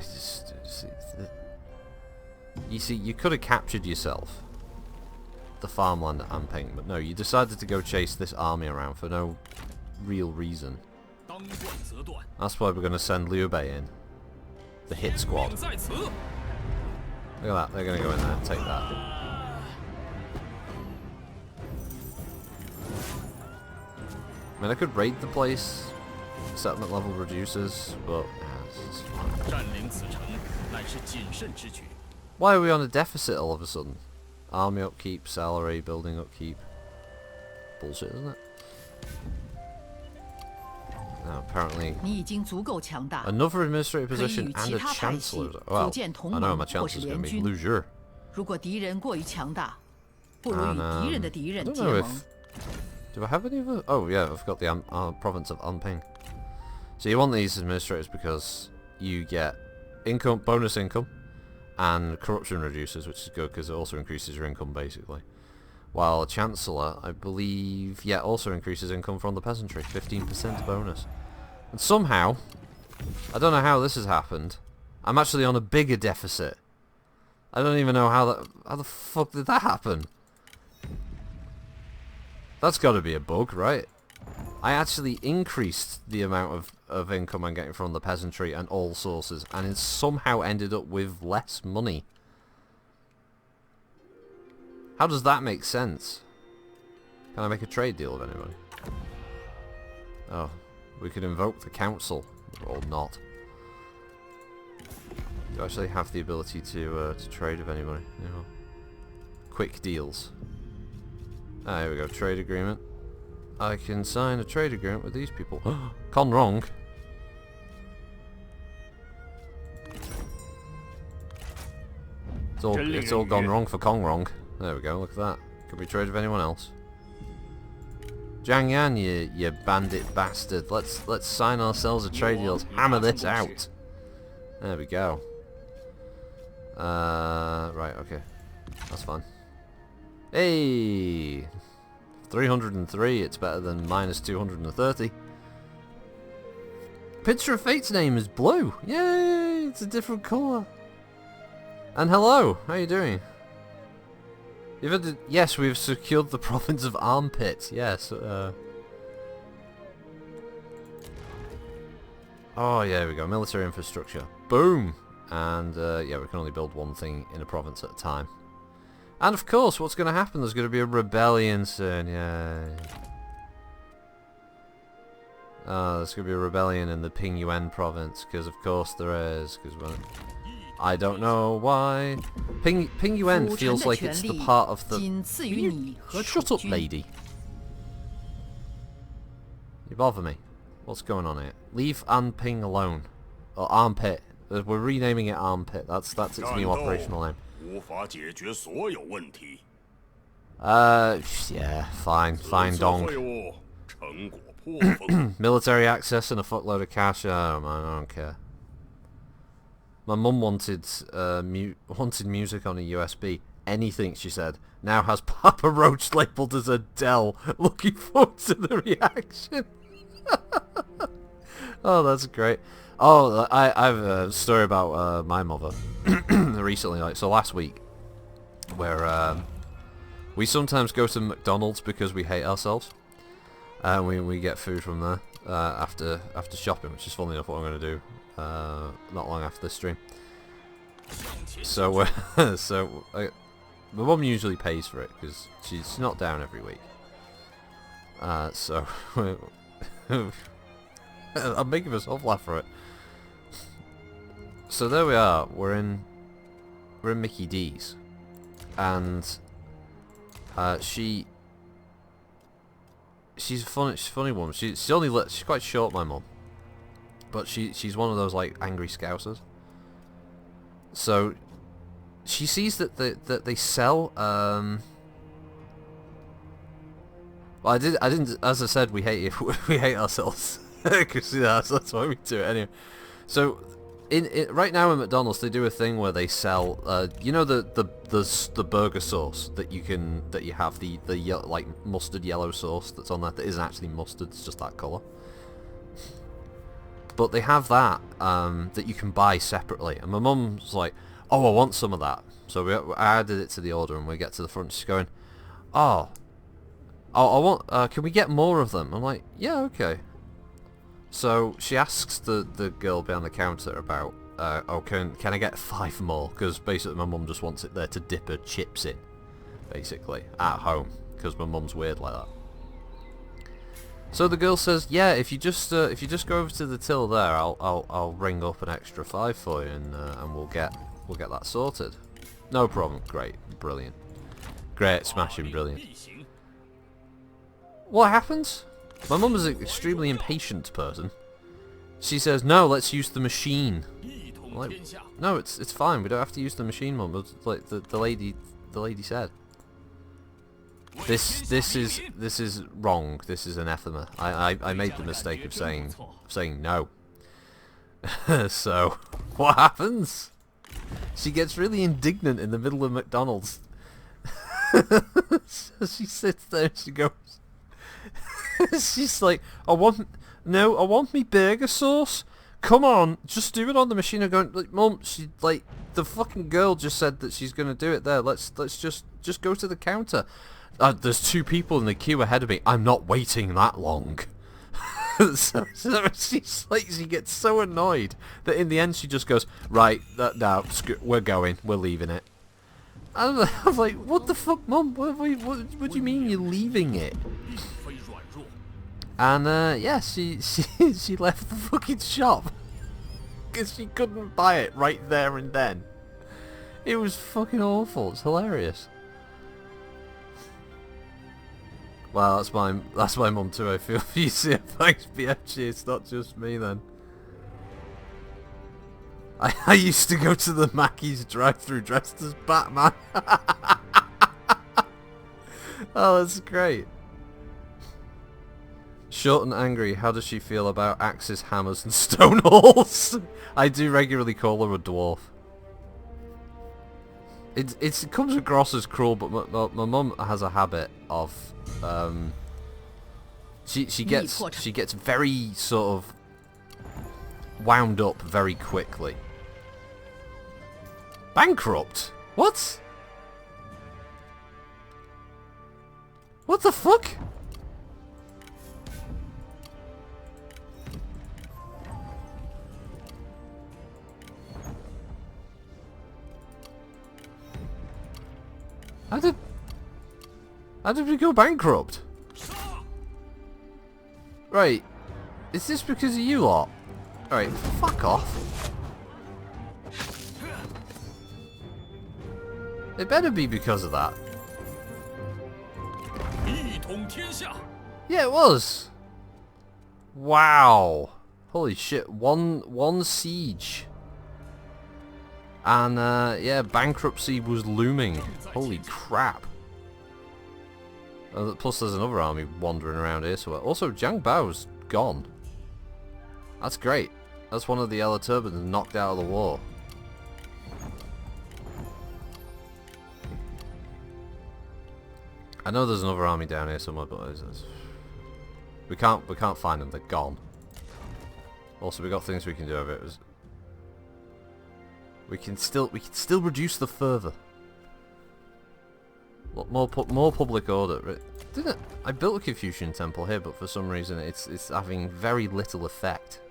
you see, you could have captured yourself the farmland at Anping, but no, you decided to go chase this army around for no real reason. That's why we're going to send Liu Bei in. The hit squad. Look at that, they're going to go in there and take that. I mean, I could raid the place. Settlement level reduces, but it's fine. Why are we on a deficit all of a sudden? Army upkeep, salary, building upkeep. Bullshit, isn't it? Now, apparently, another administrative position and a chancellor. Well, I know my chancellor's going to be Liu Bei. And, I don't know if... Do I have any of them? Oh yeah, I've got the province of Anping. So you want these administrators because you get income, bonus income, and corruption reduces, which is good because it also increases your income basically. While a chancellor, I believe, yeah, also increases income from the peasantry, 15% bonus. And somehow, I don't know how this has happened, I'm actually on a bigger deficit. I don't even know how the fuck did that happen? That's got to be a bug, right? I actually increased the amount of income I'm getting from the peasantry and all sources, and it somehow ended up with less money. How does that make sense? Can I make a trade deal with anybody? Oh, we could invoke the council, or not. Do I actually have the ability to trade with anybody? No. Quick deals. Ah, here we go, trade agreement. I can sign a trade agreement with these people. Con wrong. It's all gone wrong for Kong wrong. There we go, look at that. Can we trade with anyone else? Zhang Yan, you bandit bastard. Let's sign ourselves a trade deal. Hammer this out. There we go. Right, okay. That's fine. Hey! 303, it's better than minus 230. Picture of Fate's name is blue. Yay! It's a different colour. And hello, how are you doing? Yes, we've secured the province of Armpit. Yes. Oh yeah, there we go. Military infrastructure. Boom. And yeah, we can only build one thing in a province at a time. And of course, what's going to happen? There's going to be a rebellion soon. Yay. There's going to be a rebellion in the Pingyuan province, because of course there is. Because I don't know why. Pingyuan feels like it's the part of the... Shut up, lady. You bother me. What's going on here? Leave Anping alone. Or Armpit. We're renaming it Armpit. That's its new operational name. Yeah, fine dong. Military access and a fuckload of cash. Oh man, I don't care. My mum wanted music on a USB. Anything, she said. Now has Papa Roach labelled as Adele. Looking forward to the reaction. Oh, that's great. Oh, I have a story about my mother recently. So last week, where we sometimes go to McDonald's because we hate ourselves, and we get food from there after shopping, which is funny enough what I'm going to do not long after this stream. So my mum usually pays for it because she's not down every week. So I'm making myself laugh for it. So there we are. We're in Mickey D's, and she's a funny woman. She's quite short, my mum, but she's one of those like angry scousers. So she sees that they sell Well, I didn't. As I said, we hate it. We hate ourselves because that's why we do it anyway. So, right now in McDonald's, they do a thing where they sell, you know, the burger sauce that you have the like mustard yellow sauce that's on that isn't actually mustard. It's just that colour. But they have that that you can buy separately, and my mum's like, "Oh, I want some of that." So I added it to the order, and we get to the front. She's going, "Oh, I want. Can we get more of them?" I'm like, "Yeah, okay." So she asks the girl behind the counter about, "Oh, can I get 5 more?" Because basically my mum just wants it there to dip her chips in, basically at home, because my mum's weird like that. So the girl says, "Yeah, if you just go over to the till there, I'll ring up an extra 5 for you, and we'll get that sorted." No problem. Great, brilliant, great, smashing, brilliant. What happens? My mum is an extremely impatient person. She says, "No, let's use the machine." I'm like, "No, it's fine. We don't have to use the machine, Mum." Like the lady said. This is wrong. This is anathema. I made the mistake of saying no. So what happens? She gets really indignant in the middle of McDonald's. So she sits there and she goes, she's like, I want me burger sauce. Come on, just do it on the machine. I'm going, like, Mum, she, like, the fucking girl just said that she's gonna do it there. Let's just go to the counter. There's 2 people in the queue ahead of me. I'm not waiting that long. so she's like, she gets so annoyed that in the end she just goes, "Right, no, we're going. We're leaving it." I'm like, what the fuck, Mum? What do you mean you're leaving it? And yeah, she left the fucking shop because she couldn't buy it right there and then. It was fucking awful. It's hilarious. Well, that's my mum too. I feel for you. See, thanks, BFG. It's not just me then. I used to go to the Mackey's drive-thru dressed as Batman. Oh, that's great. Short and angry, how does she feel about axes, hammers and stone halls? I do regularly call her a dwarf. It comes across as cruel, but my mum has a habit of she gets very sort of wound up very quickly. Bankrupt? What? What the fuck? How did we go bankrupt? Right. Is this because of you lot? Alright, fuck off. It better be because of that. Yeah, it was. Wow. Holy shit. One siege. And yeah, bankruptcy was looming. Holy crap. Plus there's another army wandering around here. So also, Jiang Bao's gone. That's great. That's one of the other turbans knocked out of the war. I know there's another army down here somewhere, but we can't find them. They're gone. Also, we got things we can do over it. We can still reduce the fervor. More public order. Didn't I built a Confucian temple here, but for some reason it's having very little effect.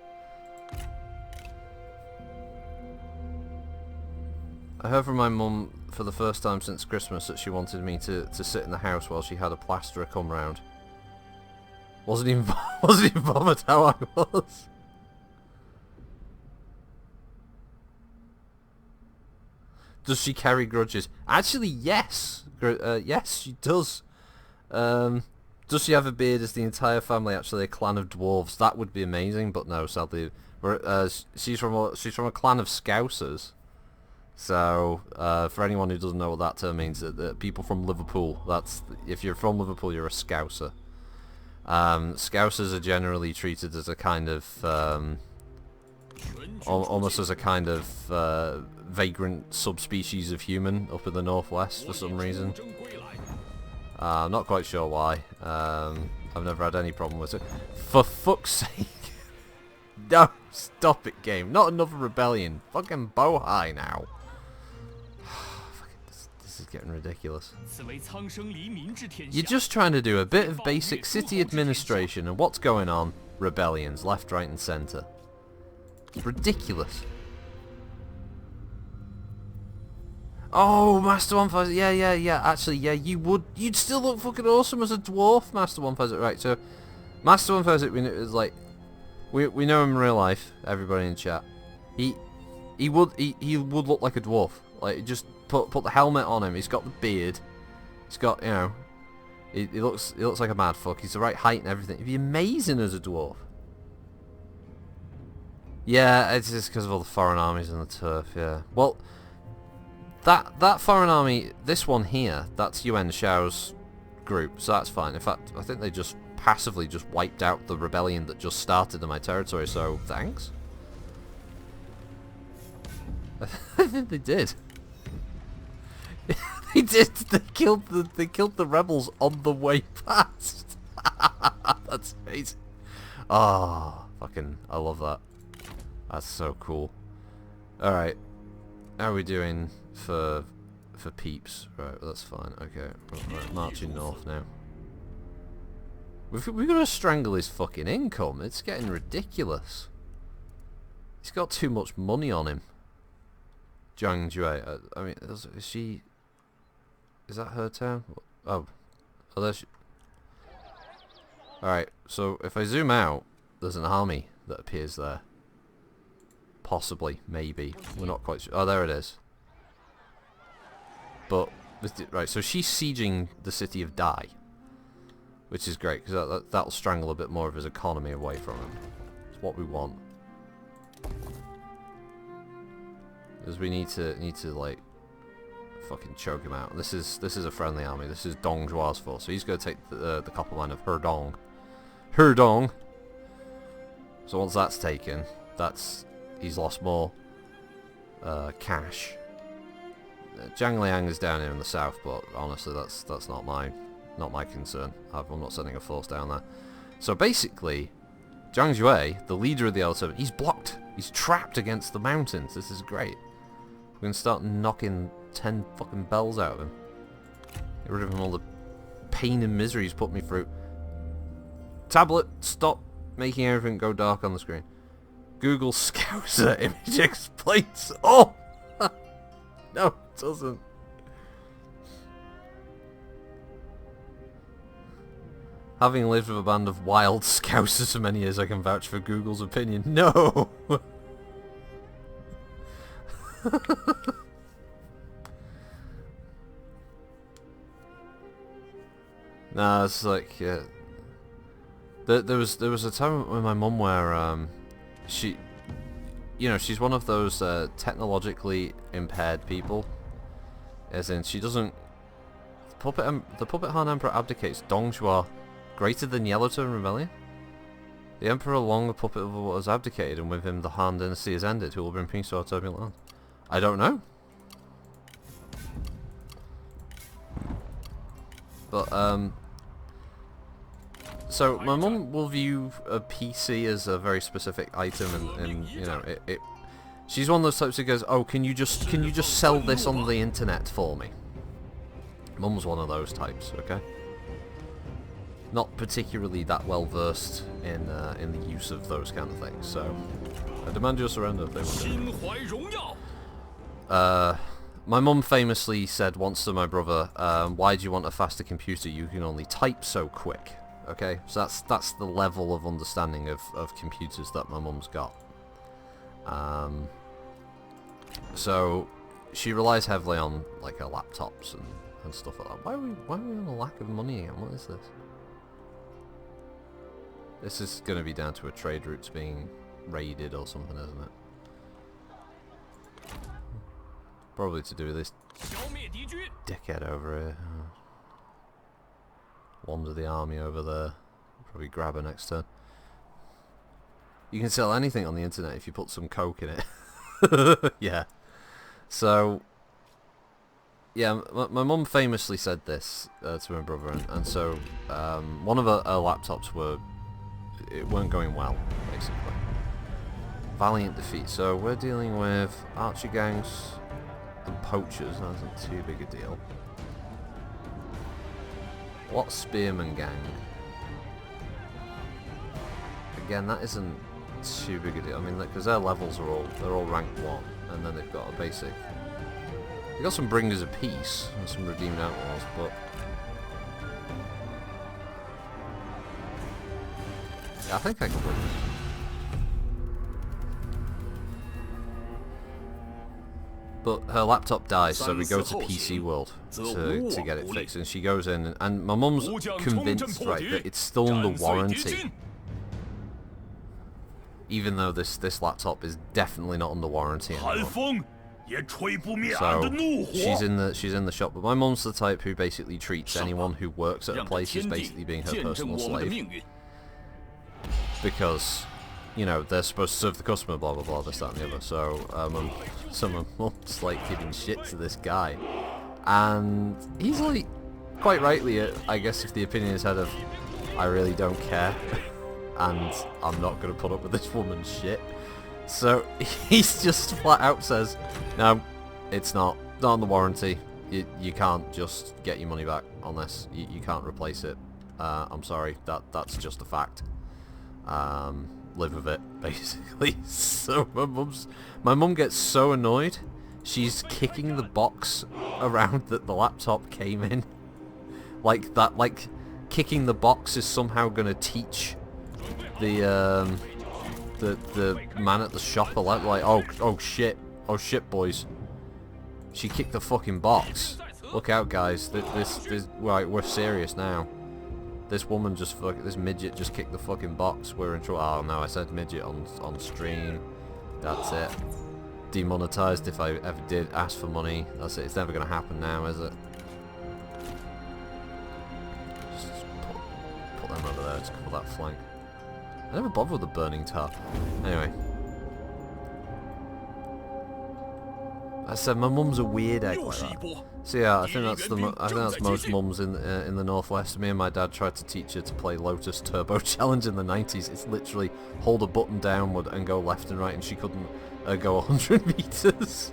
I heard from my mum for the first time since Christmas that she wanted me to sit in the house while she had a plasterer come round. Wasn't even bothered how I was. Does she carry grudges? Actually, yes. Yes, she does. Does she have a beard? Is the entire family actually a clan of dwarves? That would be amazing, but no, sadly, she's from a clan of Scousers. So, for anyone who doesn't know what that term means, that people from Liverpool. If you're from Liverpool, you're a Scouser. Scousers are generally treated as a kind of almost as a kind of vagrant subspecies of human up in the northwest for some reason. I'm not quite sure why. I've never had any problem with it. For fuck's sake! No, stop it, game. Not another rebellion. Fucking Bohai now. This is getting ridiculous. You're just trying to do a bit of basic city administration, and what's going on? Rebellions, left, right, and centre. Ridiculous. Oh, Master 150. Yeah. Actually, yeah, you'd still look fucking awesome as a dwarf, Master 150. Right, so Master 150 is like, we know him in real life. Everybody in chat, he would look like a dwarf. Like, just put the helmet on him. He's got the beard. He's got, you know, he looks like a mad fuck. He's the right height and everything. He'd be amazing as a dwarf. Yeah, it's just because of all the foreign armies and the turf. Yeah. Well, that foreign army, this one here, that's Yuan Shao's group, so that's fine. In fact, I think they just passively just wiped out the rebellion that just started in my territory. So thanks. I think they did. They did. They killed the rebels on the way past. That's amazing. Oh, fucking, I love that. That's so cool. All right, how are we doing for peeps? Right, well, that's fine. Okay, right, marching north now. We've got to strangle his fucking income. It's getting ridiculous. He's got too much money on him. Zhang Jue. I mean, is she? Is that her town? Oh, there she. All right. So if I zoom out, there's an army that appears there. Possibly, maybe. We're not quite sure. Oh, there it is. But right. So she's sieging the city of Dai, which is great because that'll strangle a bit more of his economy away from him. It's what we want. Because we need to like fucking choke him out. This is a friendly army. This is Dong Zhua's force. So he's going to take the copper mine of Herdong. Herdong. So once that's taken, he's lost more cash. Zhang Liang is down here in the south, but honestly, that's not my concern. I'm not sending a force down there. So basically, Zhang Jue, the leader of the L7, he's blocked. He's trapped against the mountains. This is great. We're gonna start knocking 10 fucking bells out of him. Get rid of him all the pain and misery he's put me through. Tablet, stop making everything go dark on the screen. Google Scouser image explains. Oh! No, it doesn't. Having lived with a band of wild Scousers for many years, I can vouch for Google's opinion. No! Nah, it's like, yeah. There was a time with my mum where she, you know, she's one of those technologically impaired people, as in she doesn't. The puppet Han Emperor abdicates. Dongzhuo, greater than Yellowstone Rebellion. The Emperor, along the puppet of what has abdicated, and with him the Han Dynasty is ended. Who will bring peace to our turbulent land? I don't know. But so my mum will view a PC as a very specific item, and you know she's one of those types that goes, oh, can you just sell this on the internet for me? Mum's one of those types, okay? Not particularly that well versed in the use of those kind of things, so I demand your surrender. My mum famously said once to my brother, why do you want a faster computer? You can only type so quick. Okay, so that's the level of understanding of computers that my mum's got. So she relies heavily on like her laptops and stuff like that. Why are we on a lack of money again? What is this? This is going to be down to a trade routes being raided or something, isn't it? Probably to do with this dickhead over here. Wander the army over there. probably grab her next turn. You can sell anything on the internet if you put some coke in it. Yeah. So, yeah, my mum famously said this to my brother, and so one of her laptops weren't going well, basically. Valiant defeat. So we're dealing with archer gangs and poachers. That isn't too big a deal. What spearman gang? Again, that isn't too big a deal. I mean, because their levels are all rank 1, and then they've got a basic. They've got some bringers of peace and some redeemed outlaws, but yeah, I think I can win this. But her laptop dies, so we go to PC World to get it fixed, and she goes in, and my mum's convinced, right, that it's still under warranty. Even though this laptop is definitely not under warranty anymore. So she's in the shop, but my mum's the type who basically treats anyone who works at a place as basically being her personal slave. Because, you know, they're supposed to serve the customer, blah blah blah, this, that and the other. So my mum's like giving shit to this guy. And he's like, quite rightly, I guess if the opinion is head of, I really don't care. And I'm not going to put up with this woman's shit. So he's just flat out says, no, it's not on the warranty. You can't just get your money back on this. You can't replace it. I'm sorry, that's just a fact. Live with it, basically. So my mum gets so annoyed, she's kicking the box around that the laptop came in. Like that, like kicking the box is somehow going to teach the man at the shop like, oh shit boys, she kicked the fucking box. Look out, guys. This right, we're serious now. This woman this midget just kicked the fucking box. We're in trouble. Oh no, I said midget on stream. That's it. Demonetized if I ever did ask for money. That's it. It's never gonna happen now, is it? Just put them over there. Just cover that flank. I never bothered with the burning tar. Anyway. I said my mum's a weird egg like that. So yeah, I think that's most mums in the northwest. Me and my dad tried to teach her to play Lotus Turbo Challenge in the 90s. It's literally hold a button downward and go left and right, and she couldn't go 100 meters.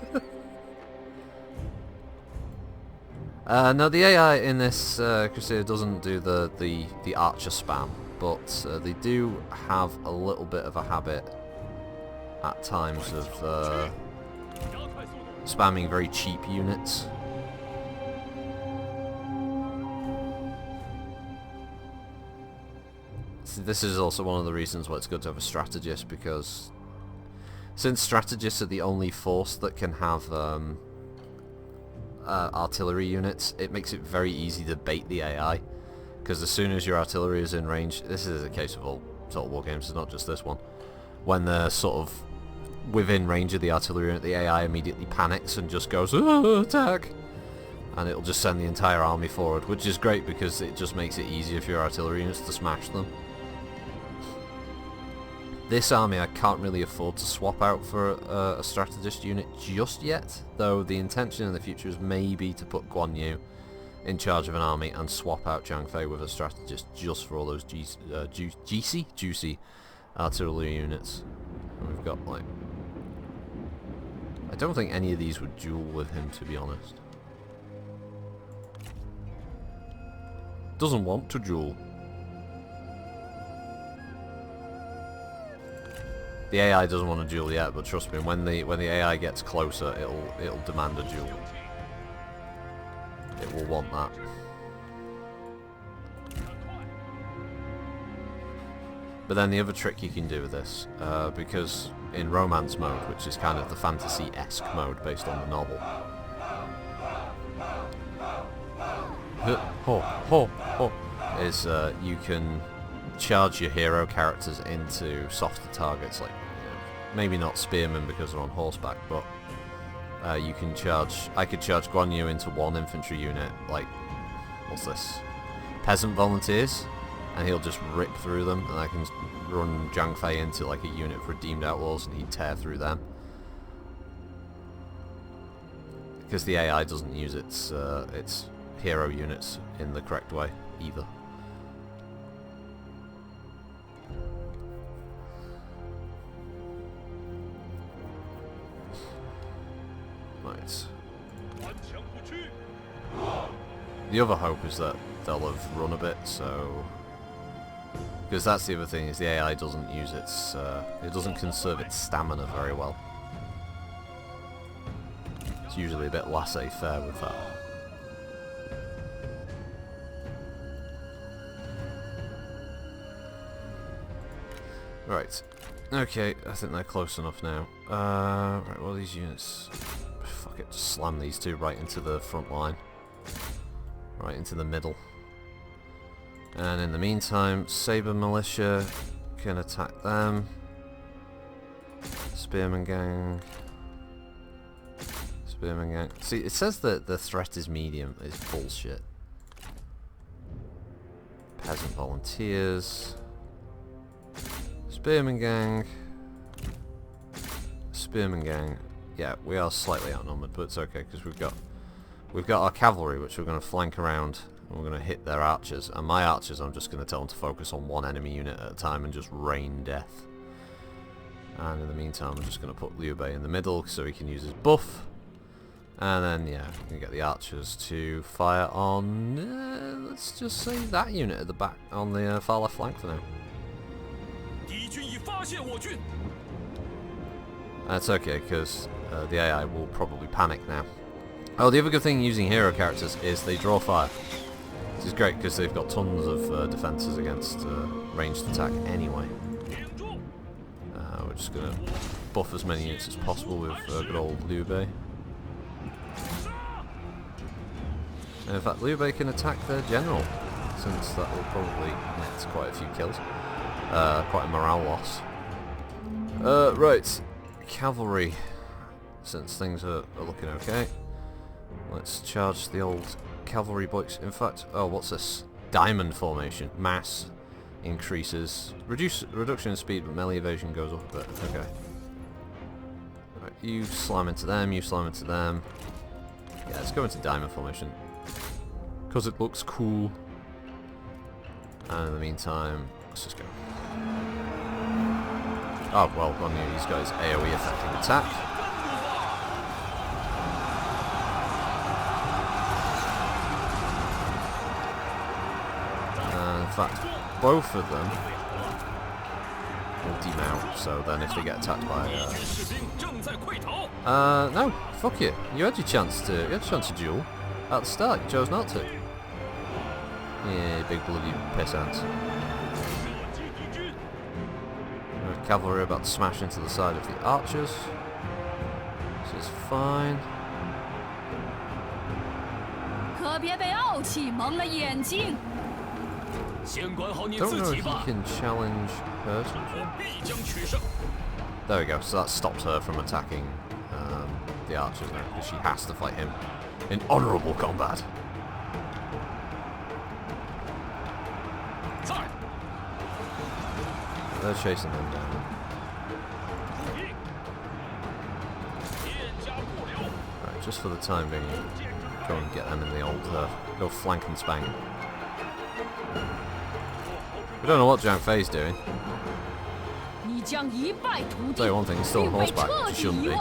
No, the AI in this Crusader doesn't do the archer spam, but they do have a little bit of a habit at times of spamming very cheap units. So this is also one of the reasons why it's good to have a strategist, because since strategists are the only force that can have artillery units, it makes it very easy to bait the AI, because as soon as your artillery is in range, this is a case of all Total War games, it's not just this one, when they're sort of within range of the artillery unit, the AI immediately panics and just goes, attack! And it'll just send the entire army forward, which is great because it just makes it easier for your artillery units to smash them. This army I can't really afford to swap out for a strategist unit just yet, though the intention in the future is maybe to put Guan Yu in charge of an army and swap out Zhang Fei with a strategist just for all those juicy artillery units. And we've got, like, I don't think any of these would duel with him, to be honest. Doesn't want to duel. The AI doesn't want to duel yet, but trust me, when the AI gets closer, it'll demand a duel. It will want that. But then the other trick you can do with this, because in romance mode, which is kind of the fantasy-esque mode based on the novel, is you can charge your hero characters into softer targets, like, maybe not spearmen because they're on horseback, but you can charge, I could charge Guan Yu into one infantry unit, like, what's this, peasant volunteers, and he'll just rip through them, and I can run Zhang Fei into like a unit of redeemed outlaws, and he'd tear through them. Because the AI doesn't use its hero units in the correct way either. Right. The other hope is that they'll have run a bit, so... Because that's the other thing, is the AI doesn't use its... it doesn't conserve its stamina very well. It's usually a bit laissez-faire with that. Right. Okay, I think they're close enough now. Right, well, these units... Fuck it, just slam these two right into the front line. Right into the middle. And in the meantime, Saber Militia can attack them. Spearman Gang. Spearman Gang. See, it says that the threat is medium. It's bullshit. Peasant Volunteers. Spearman Gang. Spearman Gang. Yeah, we are slightly outnumbered, but it's okay because we've got our cavalry, which we're going to flank around, and we're going to hit their archers. And my archers, I'm just going to tell them to focus on one enemy unit at a time and just rain death. And in the meantime, I'm just going to put Liu Bei in the middle so he can use his buff. And then, yeah, we can get the archers to fire on, let's just say that unit at the back, on the far left flank for now. That's okay, because the AI will probably panic now. Oh, the other good thing using hero characters is they draw fire. This is great because they've got tons of defenses against ranged attack anyway. We're just going to buff as many units as possible with good old Liu Bei. And in fact, Liu Bei can attack their general, since that will probably net quite a few kills. Quite a morale loss. Right. Cavalry, since things are looking okay, let's charge the old cavalry boys. In fact, oh, what's this? Diamond formation. Mass increases. Reduction in speed, but melee evasion goes up a bit. Okay. Right, you slam into them, you slam into them. Yeah, let's go into diamond formation. Because it looks cool. And in the meantime, let's just go. Oh, well, one of these guys AoE affecting attack. And in fact, both of them will demount, so then if they get attacked by... no, fuck you. You had your chance to duel at the start, you chose not to. Yeah, big bloody pissants. Cavalry about to smash into the side of the archers. This is fine. Don't know if you can challenge her. There we go, so that stops her from attacking the archers now, because she has to fight him in honourable combat. They're chasing them down. Right, just for the time being, go and get them in the old, go flank and spang. We don't know what Zhang Fei's doing. I'll tell you one thing, he's still on horseback, which he shouldn't be.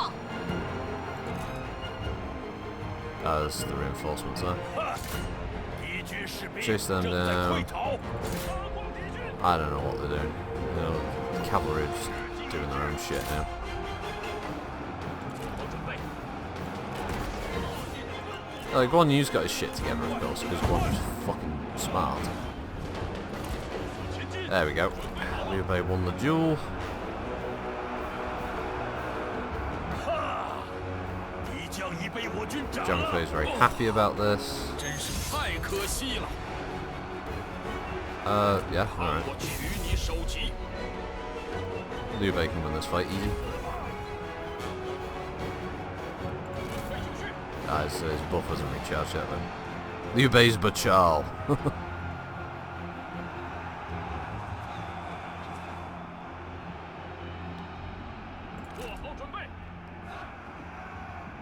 There's the reinforcements there. Chase them down. I don't know what they're doing. You know, the cavalry are just doing their own shit now. Guan Yu's got his shit together, of course, because Guan Yu's fucking smart. There we go. Liu Bei won the duel. Zhang Fei is very happy about this. Yeah, alright. Liu Bei can win this fight easy. His buff hasn't recharged yet though. Liu Bei's Bachal.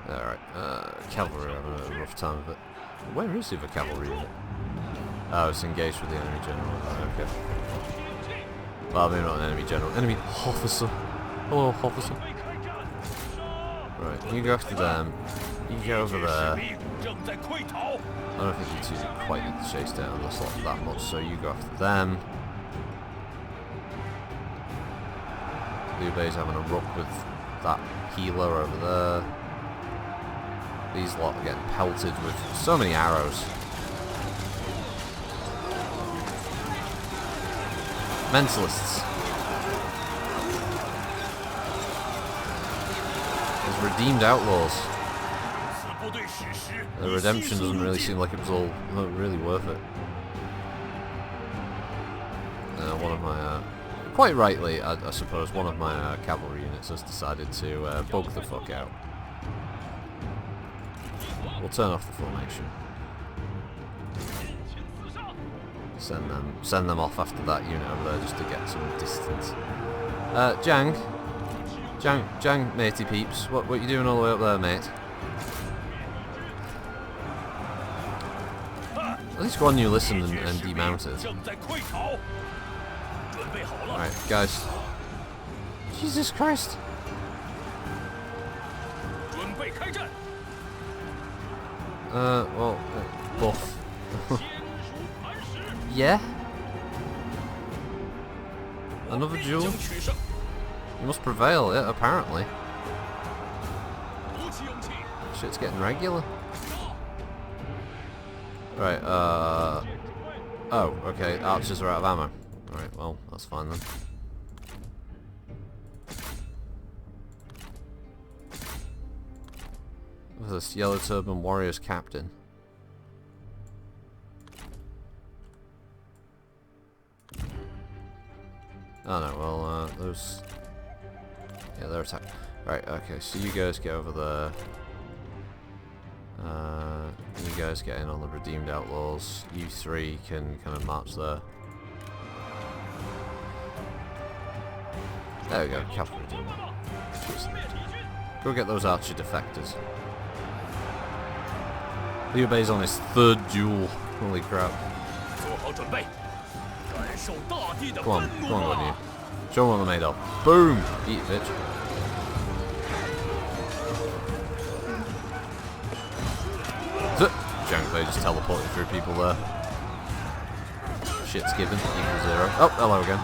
Alright, cavalry having a rough time of it. Where is the other cavalry unit? Oh, it's engaged with the enemy general. Okay. Well, maybe not an enemy general. Enemy officer. Hello, officer. Right, you go after them. You go over there. I don't think you two quite need to chase down the slot that much, so you go after them. Liu Bei's having a ruck with that healer over there. These lot are getting pelted with so many arrows. Mentalists. There's redeemed outlaws. The redemption doesn't really seem like it was all really worth it. One of my, quite rightly, I suppose, one of my cavalry units has decided to bug the fuck out. We'll turn off the formation. Send them off after that unit over there just to get some distance. Jang, matey peeps, what you doing all the way up there, mate? At least one you listened and demounted. Alright, guys. Jesus Christ! Well, buff. Yeah? Another duel? You must prevail, yeah, apparently. Shit's getting regular. Right, oh, okay, archers are out of ammo. Alright, well, that's fine then. What's this? Yellow Turban Warriors Captain. Oh no, well, those... Yeah, they're attacked. Right, okay, so you guys get over there. You guys get in on the Redeemed Outlaws. You three can kind of march there. There we go, cavalry duel. Go get those archer defectors. Liu Bei's on his third duel. Holy crap. Come on, on you. Show them what they're made of. Boom! Eat it, bitch. Liu Bei just teleported through people there. Shit's given. Equal 0. Oh, hello again.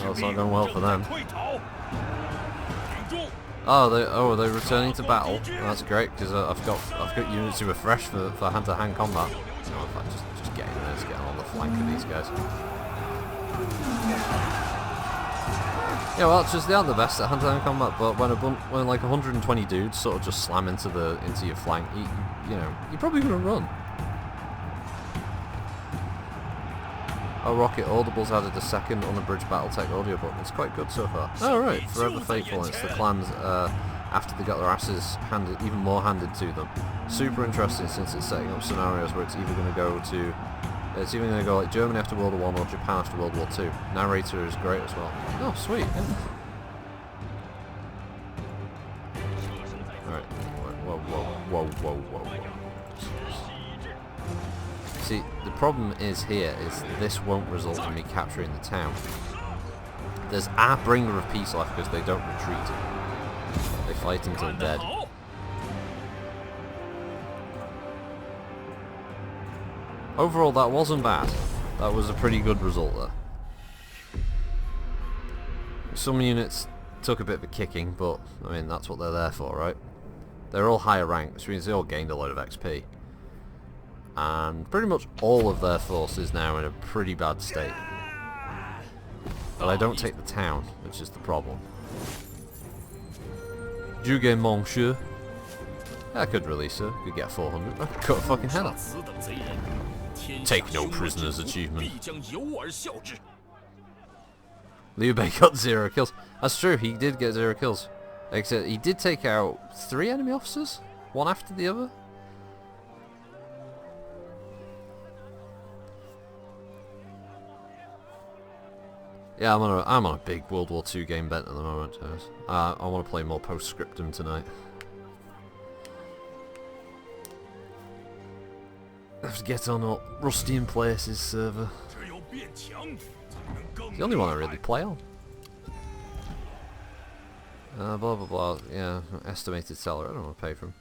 Well, it's not going well for them. Oh, they're returning to battle. Well, that's great because I've got units who are fresh for hand-to-hand combat. No, in fact, just get in there, just get on the flank of these guys. Yeah, well, it's just they aren't the best at hand-to-hand combat, but when like 120 dudes sort of just slam into your flank, you know, you're probably gonna run. Oh, Rocket Audible's added a second unabridged Battletech audio book. It's quite good so far. Oh, right. Forever Faithful. It's the clans after they got their asses handed, even more handed to them. Super interesting since it's setting up scenarios where it's either going to go like Germany after World War I or Japan after World War II. Narrator is great as well. Oh, sweet. Yeah. Alright. Whoa. See, the problem is this won't result in me capturing the town. There's a bringer of peace left because they don't retreat. They fight until dead. Overall, that wasn't bad. That was a pretty good result there. Some units took a bit of a kicking, but I mean that's what they're there for, right? They're all higher ranked, which means they all gained a load of XP. And pretty much all of their force is now in a pretty bad state. But I don't take the town, which is the problem. Juge Monsieur. I could release her, could get 400. I could cut a fucking head off. Take no prisoners achievement. Liu Bei got 0 kills. That's true, he did get 0 kills. Except he did take out 3 enemy officers, one after the other. Yeah, I'm on a big World War II game bent at the moment. I want to play more Postscriptum tonight. I have to get on up Rusty in Places server. It's the only one I really play on. Blah blah blah. Yeah, estimated seller. I don't want to pay for him.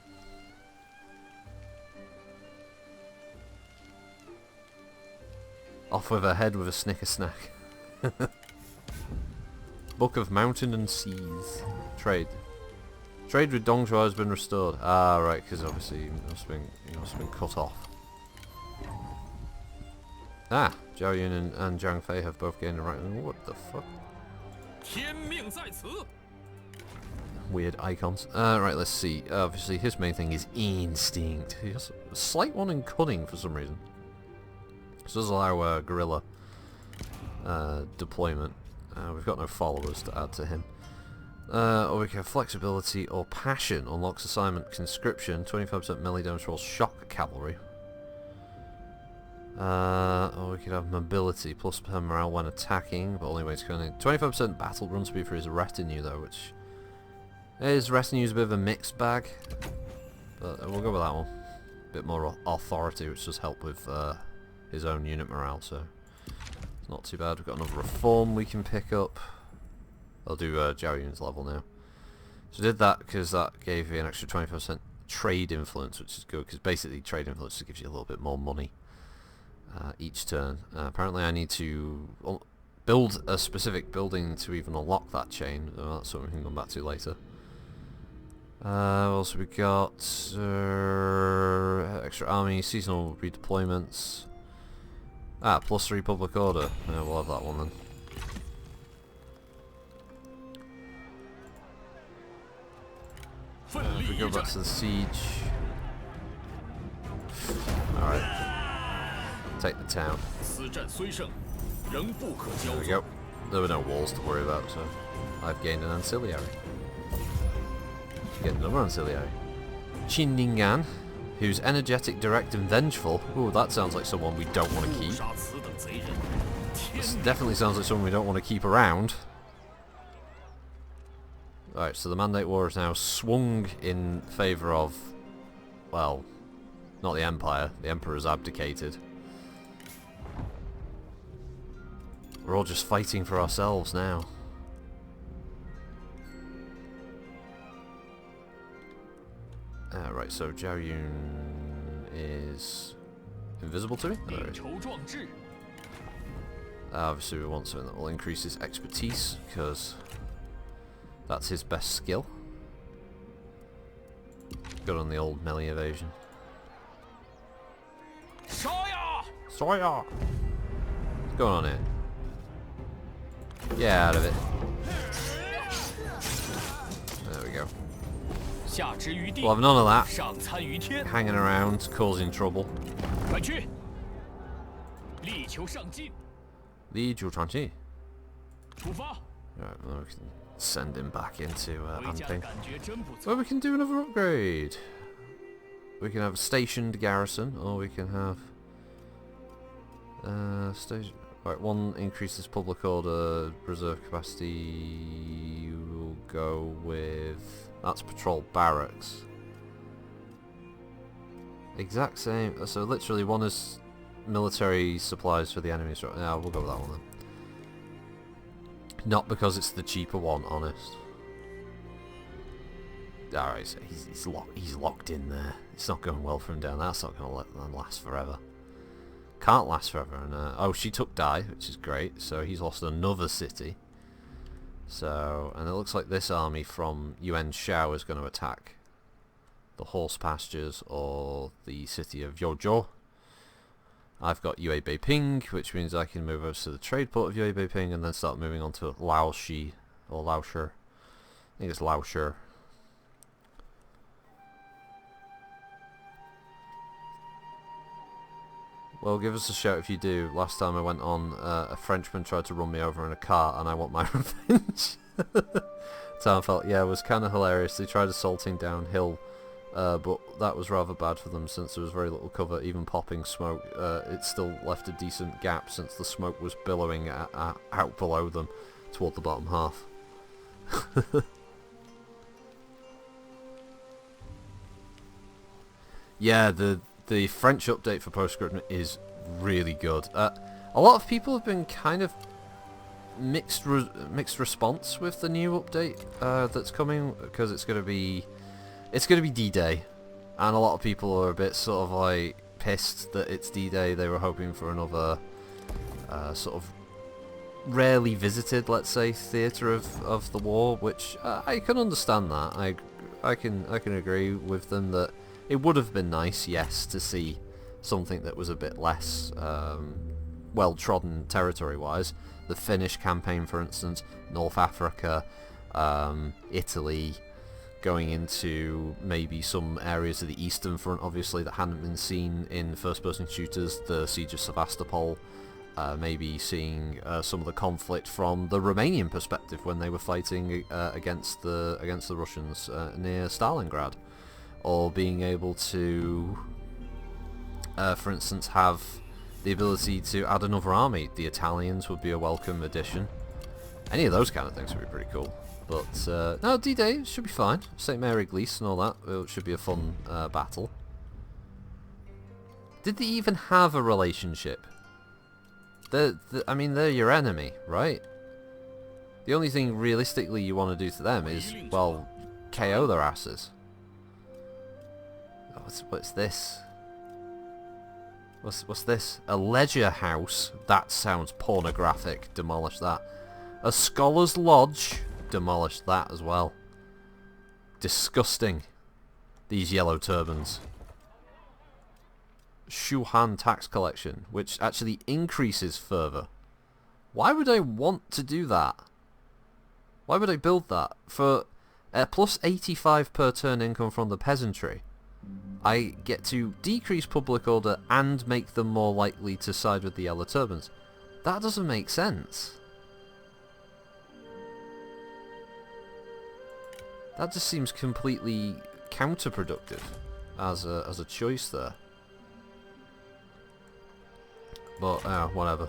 Off with her head with a snicker snack. Book of Mountain and Seas. Trade. Trade with Dongzhuo has been restored. Ah, right, because obviously he must have been cut off. Ah, Zhao Yun and Zhang Fei have both gained a right. What the fuck? Weird icons. Right, let's see. Obviously, his main thing is instinct. He has a slight one in cunning for some reason. This does allow guerrilla deployment. We've got no followers to add to him. Or we can have flexibility or passion. Unlocks assignment conscription. 25% melee damage rolls shock cavalry. Or we could have mobility plus per morale when attacking, but only way to go. 25% battle run speed for his retinue though, which his retinue's a bit of a mixed bag. But we'll go with that one. A bit more authority, which does help with his own unit morale, so it's not too bad. We've got another reform we can pick up. I'll do Zhao Yun's level now. So I did that because that gave me an extra 25% trade influence, which is good, because basically trade influence just gives you a little bit more money each turn. Apparently I need to build a specific building to even unlock that chain. That's something we can come back to later. What else we got? Extra army, seasonal redeployments. +3 public order. Yeah, we'll have that one then. If we go back to the siege. Alright. Take the town. There we go. There were no walls to worry about, so I've gained an ancillary. Get another ancillary. Qinningan, who's energetic, direct and vengeful. Ooh, that sounds like someone we don't want to keep. This definitely sounds like someone we don't want to keep around. Right, so the Mandate War is now swung in favour of, well, not the Empire. The Emperor's abdicated. We're all just fighting for ourselves now. Right, so Zhao Yun is invisible to me? Obviously we want something that will increase his expertise, because that's his best skill. Good on the old melee evasion. Soya! What's going on here? Get out of it. There we go. We'll have none of that. Hanging around, causing trouble. Li Qiu Changqi. Right, well, we can send him back into Anping. Well, we can do another upgrade. We can have a stationed garrison, or we can have station. Right, one increases public order, reserve capacity. We'll go with that's patrol barracks. Exact same. So literally, one is military supplies for the enemy. So yeah, we'll go with that one then. Not because it's the cheaper one, honest. Alright, so he's locked in there. It's not going well for him down there. That's not going to let them last forever. Can't last forever. And oh, she took Dai, which is great. So he's lost another city. So, and it looks like this army from Yuan Shao is going to attack the horse pastures or the city of Youzhou. I've got Liu Bei Ping, which means I can move over to the trade port of Liu Bei Ping and then start moving on to Laoshi or Laoshi. I think it's Laoshi. Well, give us a shout if you do. Last time I went on, a Frenchman tried to run me over in a car and I want my revenge. Town felt, yeah, it was kind of hilarious. They tried assaulting downhill but that was rather bad for them since there was very little cover. Even popping smoke, it still left a decent gap since the smoke was billowing out below them toward the bottom half. Yeah, the French update for Postscript is really good. A lot of people have been kind of mixed response with the new update that's coming, because it's gonna be D-Day, and a lot of people are a bit sort of like pissed that it's D-Day. They were hoping for another sort of rarely visited, let's say, theatre of the war, which I can understand that. I can agree with them that it would have been nice, yes, to see something that was a bit less well-trodden territory-wise. The Finnish campaign, for instance, North Africa, Italy, going into maybe some areas of the Eastern Front, obviously, that hadn't been seen in first-person shooters, the Siege of Sevastopol, maybe seeing some of the conflict from the Romanian perspective when they were fighting against the Russians near Stalingrad. Or being able to, for instance, have the ability to add another army. The Italians would be a welcome addition. Any of those kind of things would be pretty cool. But, no, D-Day should be fine. St. Mary Glees and all that. It should be a fun battle. Did they even have a relationship? I mean, they're your enemy, right? The only thing realistically you want to do to them is, well, KO their asses. What's this? What's this? A leisure house? That sounds pornographic. Demolish that. A scholar's lodge? Demolish that as well. Disgusting. These yellow turbans. Shuhan tax collection, which actually increases further. Why would I want to do that? Why would I build that? For plus 85 per turn income from the peasantry, I get to decrease public order and make them more likely to side with the yellow turbans. That doesn't make sense. That just seems completely counterproductive as a choice there. But, whatever.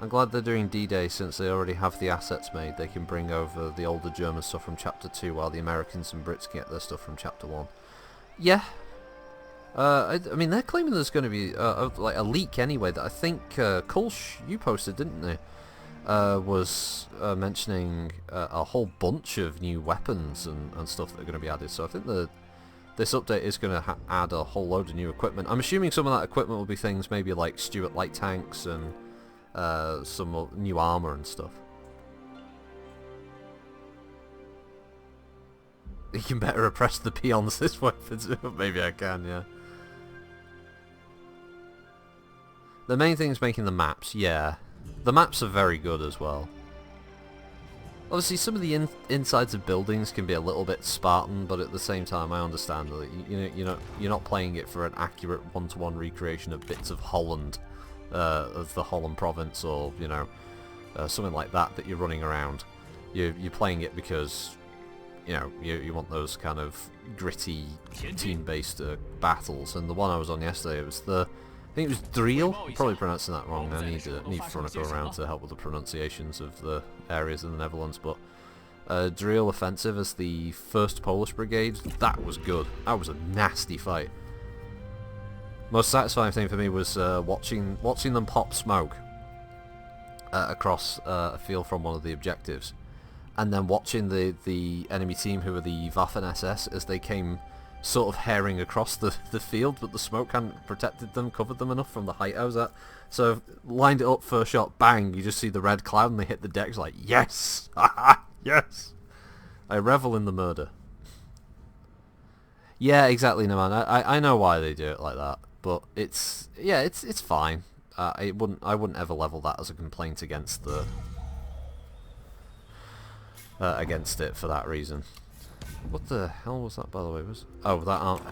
I'm glad they're doing D-Day since they already have the assets made. They can bring over the older German stuff from Chapter 2 while the Americans and Brits get their stuff from Chapter 1. Yeah. I mean, they're claiming there's going to be like a leak anyway that I think Kulsh, you posted, didn't they? Was mentioning a whole bunch of new weapons and stuff that are going to be added. So I think this update is going to add a whole load of new equipment. I'm assuming some of that equipment will be things maybe like Stuart light tanks and some new armor and stuff. You can better oppress the peons this way. Maybe I can, yeah. The main thing is making the maps, yeah. The maps are very good as well. Obviously, some of the insides of buildings can be a little bit Spartan, but at the same time, I understand that you're not playing it for an accurate one-to-one recreation of bits of Holland, of the Holland province, or something like that you're running around. You're playing it because you want those kind of gritty team-based battles. And the one I was on yesterday, it was I think it was Driel. I'm probably pronouncing that wrong. I need Fronico around to help with the pronunciations of the areas in the Netherlands. But Driel offensive as the 1st Polish Brigade, that was good. That was a nasty fight. Most satisfying thing for me was watching them pop smoke across a field from one of the objectives, and then watching the enemy team, who were the Waffen-SS, as they came sort of herring across the field, but the smoke hadn't protected them, covered them enough from the height I was at. So lined it up, first shot, bang, you just see the red cloud and they hit the deck. It's like, yes! Yes! I revel in the murder. Yeah, exactly, no man. I know why they do it like that, but it's fine. I wouldn't ever level that as a complaint against against it for that reason. What the hell was that, by the way? Oh, that aren't...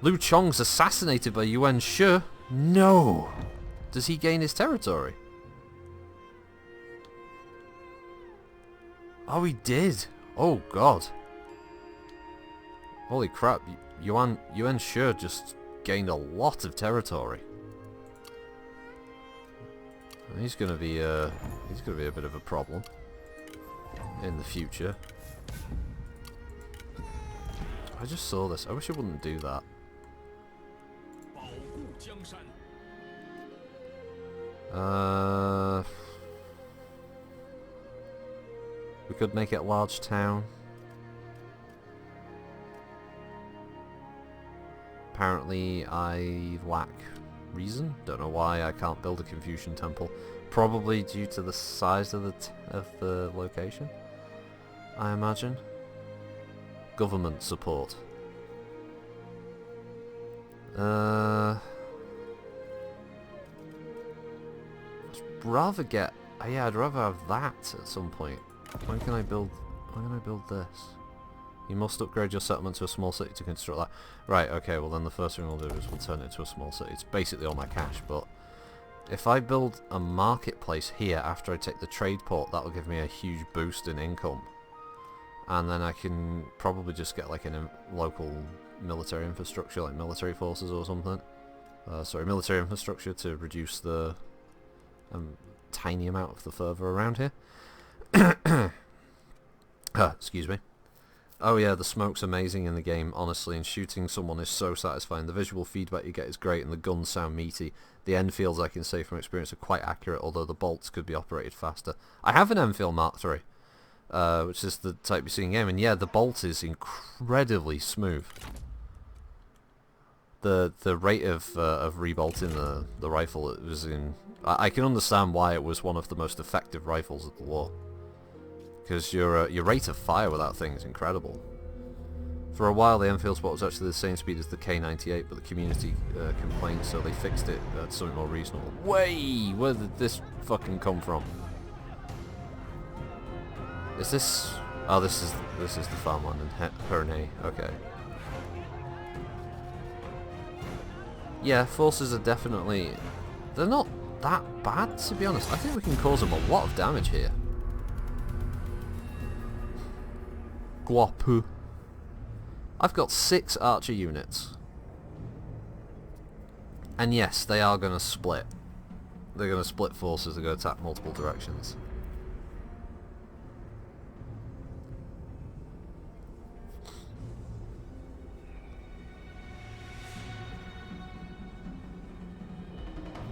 Liu Chong's assassinated by Yuan Shi? No! Does he gain his territory? Oh, he did! Oh god. Holy crap, Yuan Shi just gained a lot of territory. He's gonna be a bit of a problem in the future. I just saw this. I wish I wouldn't do that. We could make it a large town. Apparently I lack reason. Don't know why I can't build a Confucian temple. Probably due to the size of the location, I imagine. Government support. I'd rather get... yeah, I'd rather have that at some point. When can I build this? You must upgrade your settlement to a small city to construct that. Right, okay, well then the first thing we'll do is we'll turn it into a small city. It's basically all my cash, but if I build a marketplace here after I take the trade port, that'll give me a huge boost in income. And then I can probably just get like a local military infrastructure, like military forces or something. Sorry, military infrastructure to reduce the tiny amount of the fervor around here. Excuse me. Oh yeah, the smoke's amazing in the game, honestly, and shooting someone is so satisfying. The visual feedback you get is great, and the guns sound meaty. The Enfields, I can say from experience, are quite accurate, although the bolts could be operated faster. I have an Enfield Mark III, which is the type you see in game, and yeah, the bolt is incredibly smooth. The rate of rebolting the rifle, it was in... I can understand why it was one of the most effective rifles of the war. Because your rate of fire with that thing is incredible. For a while the Enfield Spot was actually the same speed as the K98, but the community complained, so they fixed it at something more reasonable. Way! Where did this fucking come from? Is this... oh, this is the farmland in Hernay. Okay. Yeah, forces are definitely... they're not that bad, to be honest. I think we can cause them a lot of damage here. Guapu. I've got 6 archer units. And yes, they are going to split. They're going to split forces, they're going to attack multiple directions.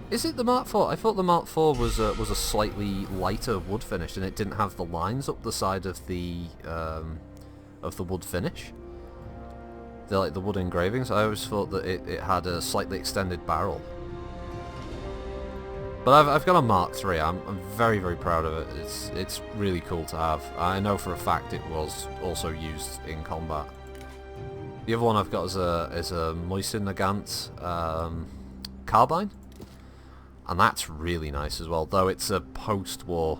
Is it the Mark IV? I thought the Mark IV was a slightly lighter wood finish, and it didn't have the lines up the side of the wood finish. They're like the wood engravings. I always thought that it had a slightly extended barrel. But I've got a Mark III. I'm very, very proud of it. It's really cool to have. I know for a fact it was also used in combat. The other one I've got is a Mosin Nagant carbine. And that's really nice as well, though it's a post-war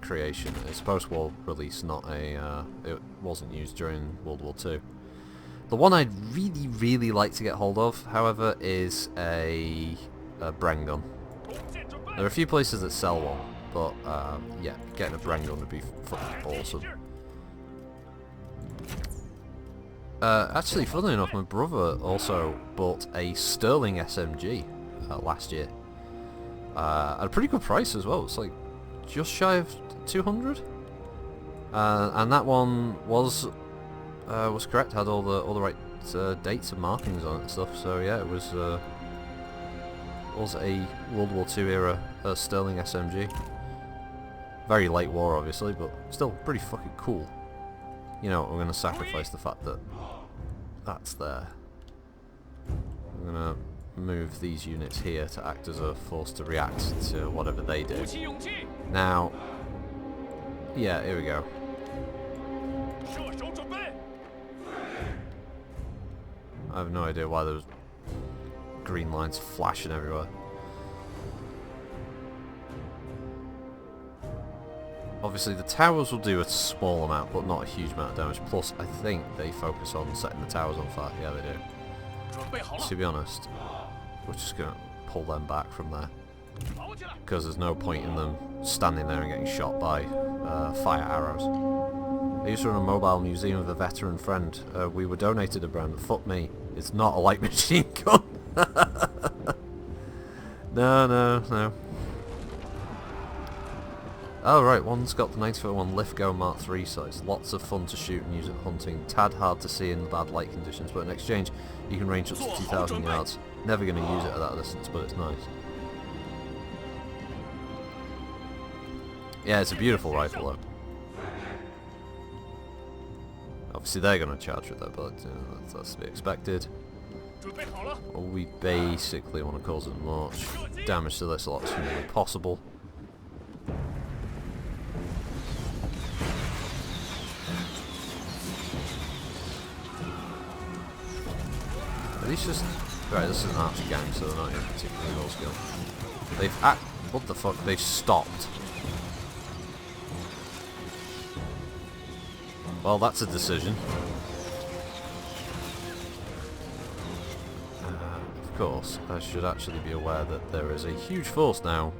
creation. It's a post-war release, not a... it wasn't used during World War II. The one I'd really, really like to get hold of, however, is a Bren gun. There are a few places that sell one, but yeah, getting a Bren gun would be fucking awesome. Actually, funnily enough, my brother also bought a Sterling SMG last year. At a pretty good price as well. It's like just shy of 200, and that one was correct. Had all the right dates and markings on it and stuff. So yeah, it was a World War II era Sterling SMG. Very late war, obviously, but still pretty fucking cool. You know, we're gonna sacrifice the fact that that's there. I'm gonna move these units here to act as a force to react to whatever they do. Now, yeah, here we go. I have no idea why there's green lines flashing everywhere. Obviously the towers will do a small amount, but not a huge amount of damage. Plus, I think they focus on setting the towers on fire. Yeah, they do. To be honest, we're just going to pull them back from there, because there's no point in them standing there and getting shot by fire arrows. I used to run a mobile museum with a veteran friend. We were donated a brand. Fuck me. It's not a light machine gun. No. Oh right, one's got the 90-foot Lithgow Mark III size. Lots of fun to shoot and use at hunting. Tad hard to see in bad light conditions, but in exchange you can range up to 2,000 yards. Never going to use it at that distance, but it's nice. Yeah, it's a beautiful rifle though. Obviously they're going to charge with that, but that's to be expected. Well, we basically want to cause as much damage to this lot as humanly possible. Are these just... Right, this is an archer gang, so they're not even particularly well skilled. They've what the fuck? They've stopped. Well, that's a decision. Of course, I should actually be aware that there is a huge force now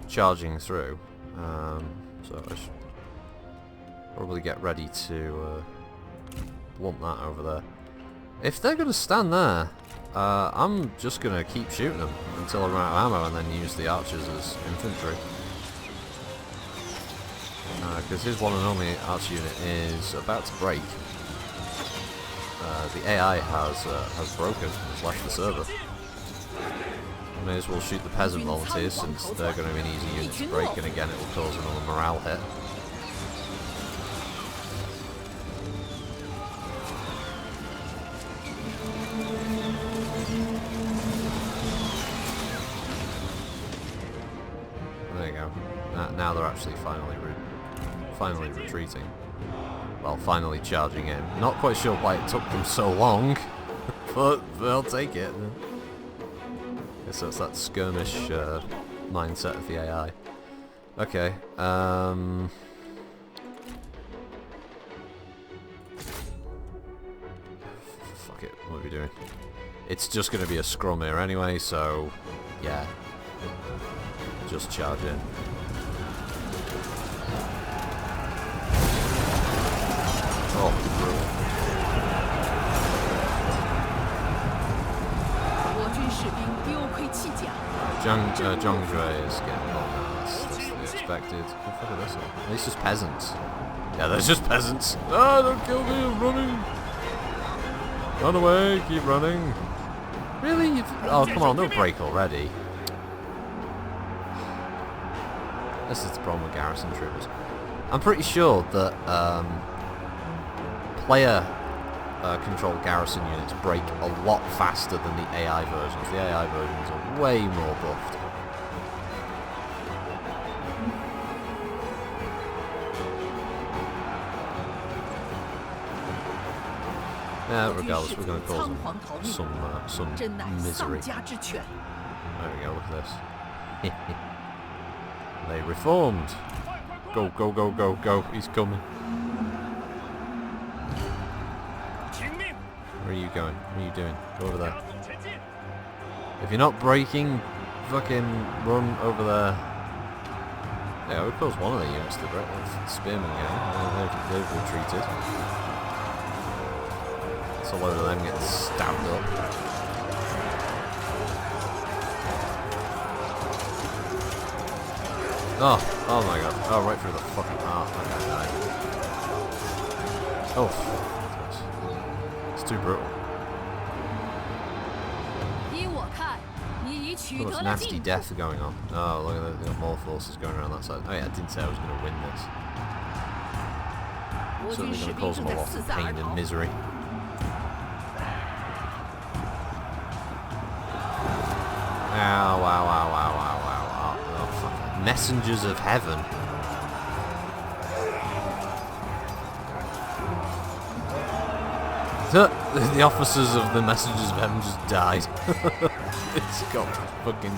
charging through. So I should probably get ready to blunt that over there. If they're going to stand there, I'm just going to keep shooting them until I run out of ammo and then use the archers as infantry. Because his one and only archer unit is about to break. The AI has broken, has left the server. May as well shoot the peasant volunteers since they're going to be an easy unit to break, and again it will cause another morale hit. There you go. Now they're actually finally retreating. Well, finally charging in. Not quite sure why it took them so long, but they'll take it. Guess that's that skirmish mindset of the AI. Okay. Fuck it. What are we doing? It's just going to be a scrum here anyway, so yeah. Just charge in. Oh, brutal. Zhang Jue is getting blown out. That's to be expected. What the fuck are this all? These just peasants. Yeah, they're just peasants. Ah, don't kill me, I'm running. Run away, keep running. Really? Oh, come on, they'll break already. This is the problem with garrison troopers. I'm pretty sure that player controlled garrison units break a lot faster than the AI versions. The AI versions are way more buffed. Yeah, regardless, we're going to cause them some misery. There we go, look at this. They reformed. Go, go, go, go, go. He's coming. Where are you going? What are you doing? Go over there. If you're not braking, fucking run over there. Yeah, we caused one of the units to break. Spearman gang. They've retreated. It's a load of them getting stabbed up. Oh my god. Oh, right through the fucking heart. That guy died. Oh, it's too brutal. Oh, it's nasty death going on. Oh, look at that. They've got more forces going around that side. Oh yeah, I didn't say I was going to win this. Certainly going to cause them a lot of pain and misery. Ow, ow, ow, ow, ow, ow, ow. Oh, fuck. Messengers of heaven. The officers of the Messengers of Heaven just died. It's got fucking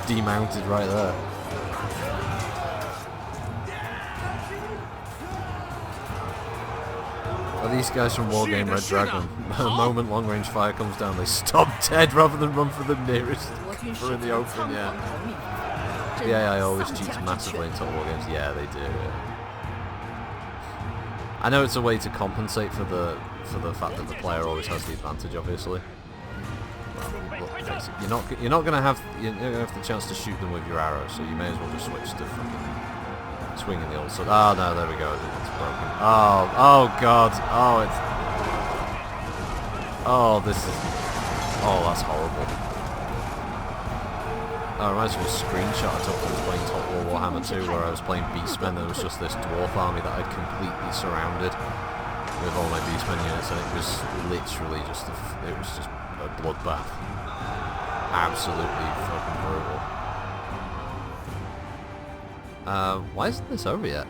demounted right there. Are these guys from Wargame Red Dragon? The moment long range fire comes down, they stop dead rather than run for the nearest cover in the open, yeah. The AI always cheats massively in Total War games. Yeah, they do, yeah. I know it's a way to compensate for the fact that the player always has the advantage, obviously. Well, you're not gonna have the chance to shoot them with your arrows, so you may as well just switch to fucking swinging the old sword. Oh no, there we go. It's broken. Oh god. Oh, that's horrible. Oh, it reminds me of a screenshot I took when I was playing Top War Warhammer 2, where I was playing Beastmen and there was just this dwarf army that I'd completely surrounded with all my Beastmen units, and it was literally just a bloodbath. Absolutely fucking brutal. Why isn't this over yet?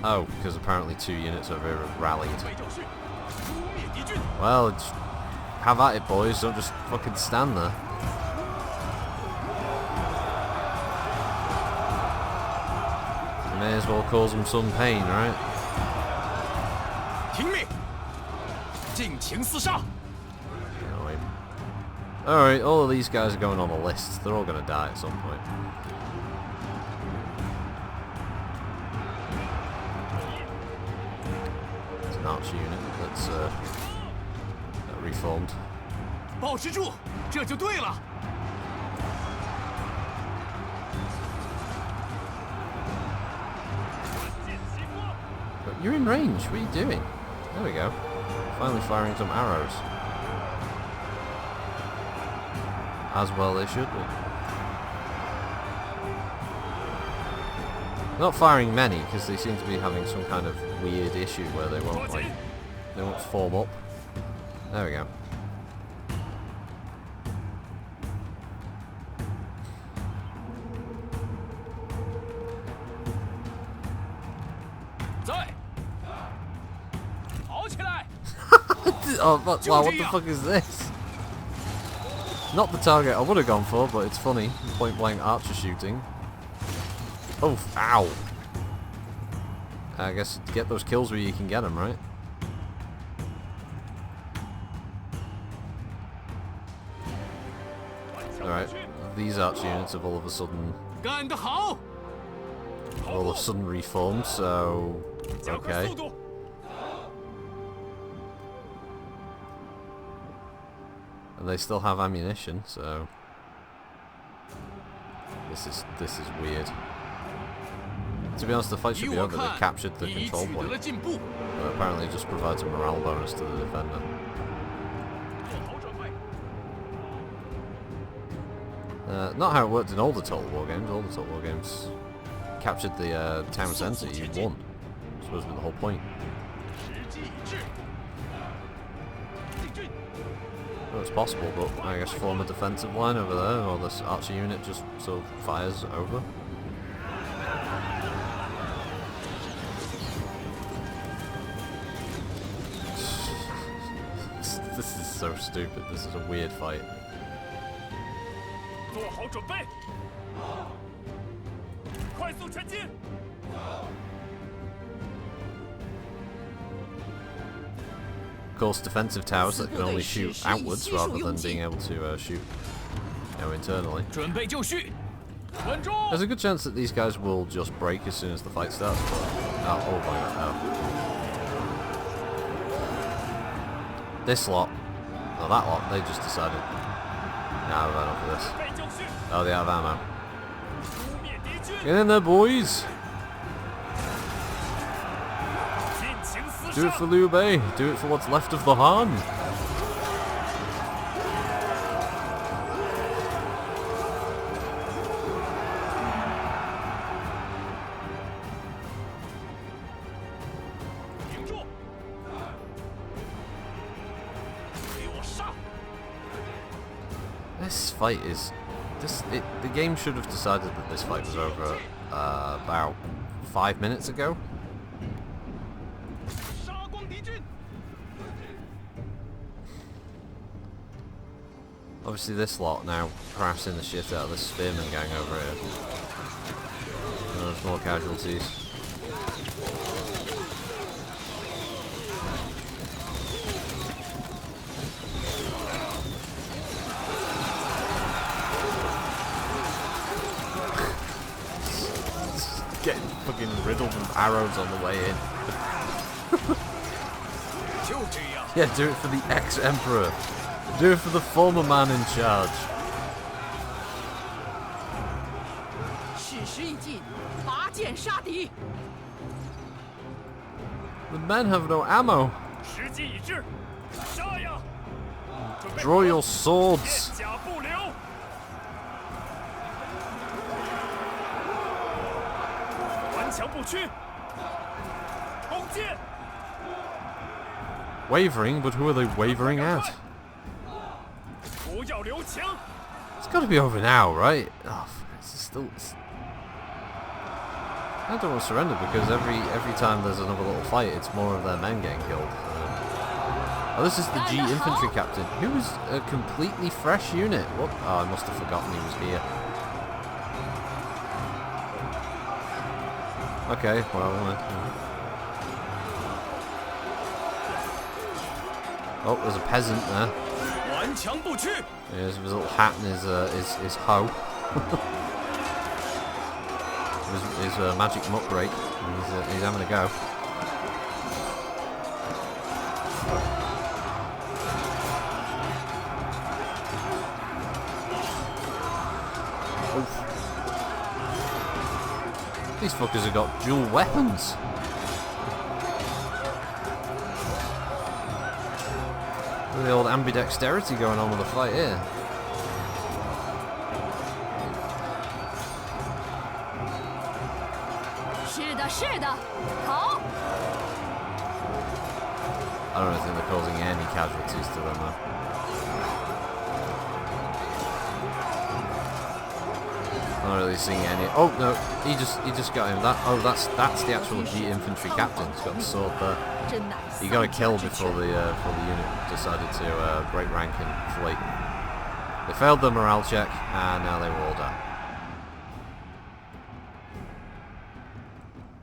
Oh, because apparently 2 units over here have rallied. Well, have at it, boys. Don't just fucking stand there. May as well cause them some pain, right? Alright, all of these guys are going on the list. They're all going to die at some point. It's an archer unit that's reformed. You're in range. What are you doing? There we go. Finally firing some arrows. As well they should be. Not firing many, because they seem to be having some kind of weird issue where they won't form up. There we go. Oh, wow, what the fuck is this? Not the target I would have gone for, but it's funny. Point blank archer shooting. Oh, ow. I guess get those kills where you can get them, right? Alright, these archer units have all of a sudden reformed, so okay. And they still have ammunition, so this is weird. To be honest, the fight should be over. They captured the control point, but apparently it just provides a morale bonus to the defender. Not how it worked in all the Total War games. All the Total War games captured the town centre, you won. It's supposed to be the whole point. Well, it's possible, but I guess form a defensive line over there, or this archer unit just sort of fires over. This is so stupid. This is a weird fight. Of course, defensive towers that can only shoot outwards rather than being able to shoot, internally. There's a good chance that these guys will just break as soon as the fight starts. But, oh my god! No. This lot, or that lot, they just decided, nah, I've had enough of this. Oh, they have ammo. Get in there, boys! Do it for Liu Bei. Do it for what's left of the Han. This fight is... the game should have decided that this fight was over about 5 minutes ago. Obviously this lot now harassing the shit out of this spearman gang over here. And there's more casualties. Getting fucking riddled with arrows on the way in. Yeah, do it for the ex-emperor. Do it for the former man in charge. 矢石一进，拔剑杀敌。 The men have no ammo. 时机已至，杀呀！ Draw your swords. 甲不留。顽强不屈。弓箭。 Wavering, but who are they wavering at? 不要留情。 It's got to be over now, right? Oh, it's still. I don't want to surrender because every time there's another little fight, it's more of their men getting killed. Oh, this is the G infantry captain, who is a completely fresh unit. What? Oh, I must have forgotten he was here. Okay, well. Oh, there's a peasant there. 顽强不屈。 There's his little hat and his hoe. his magic muck rake. He's having a go. Oof. These fuckers have got dual weapons. The old ambidexterity going on with the fight here. I don't think they're causing any casualties to them though. I'm not really seeing any. Oh no, he just got him. That's the actual G infantry captain. He's got the sword there. He got a kill before the unit decided to break rank and flee. They failed the morale check, and now they were all down.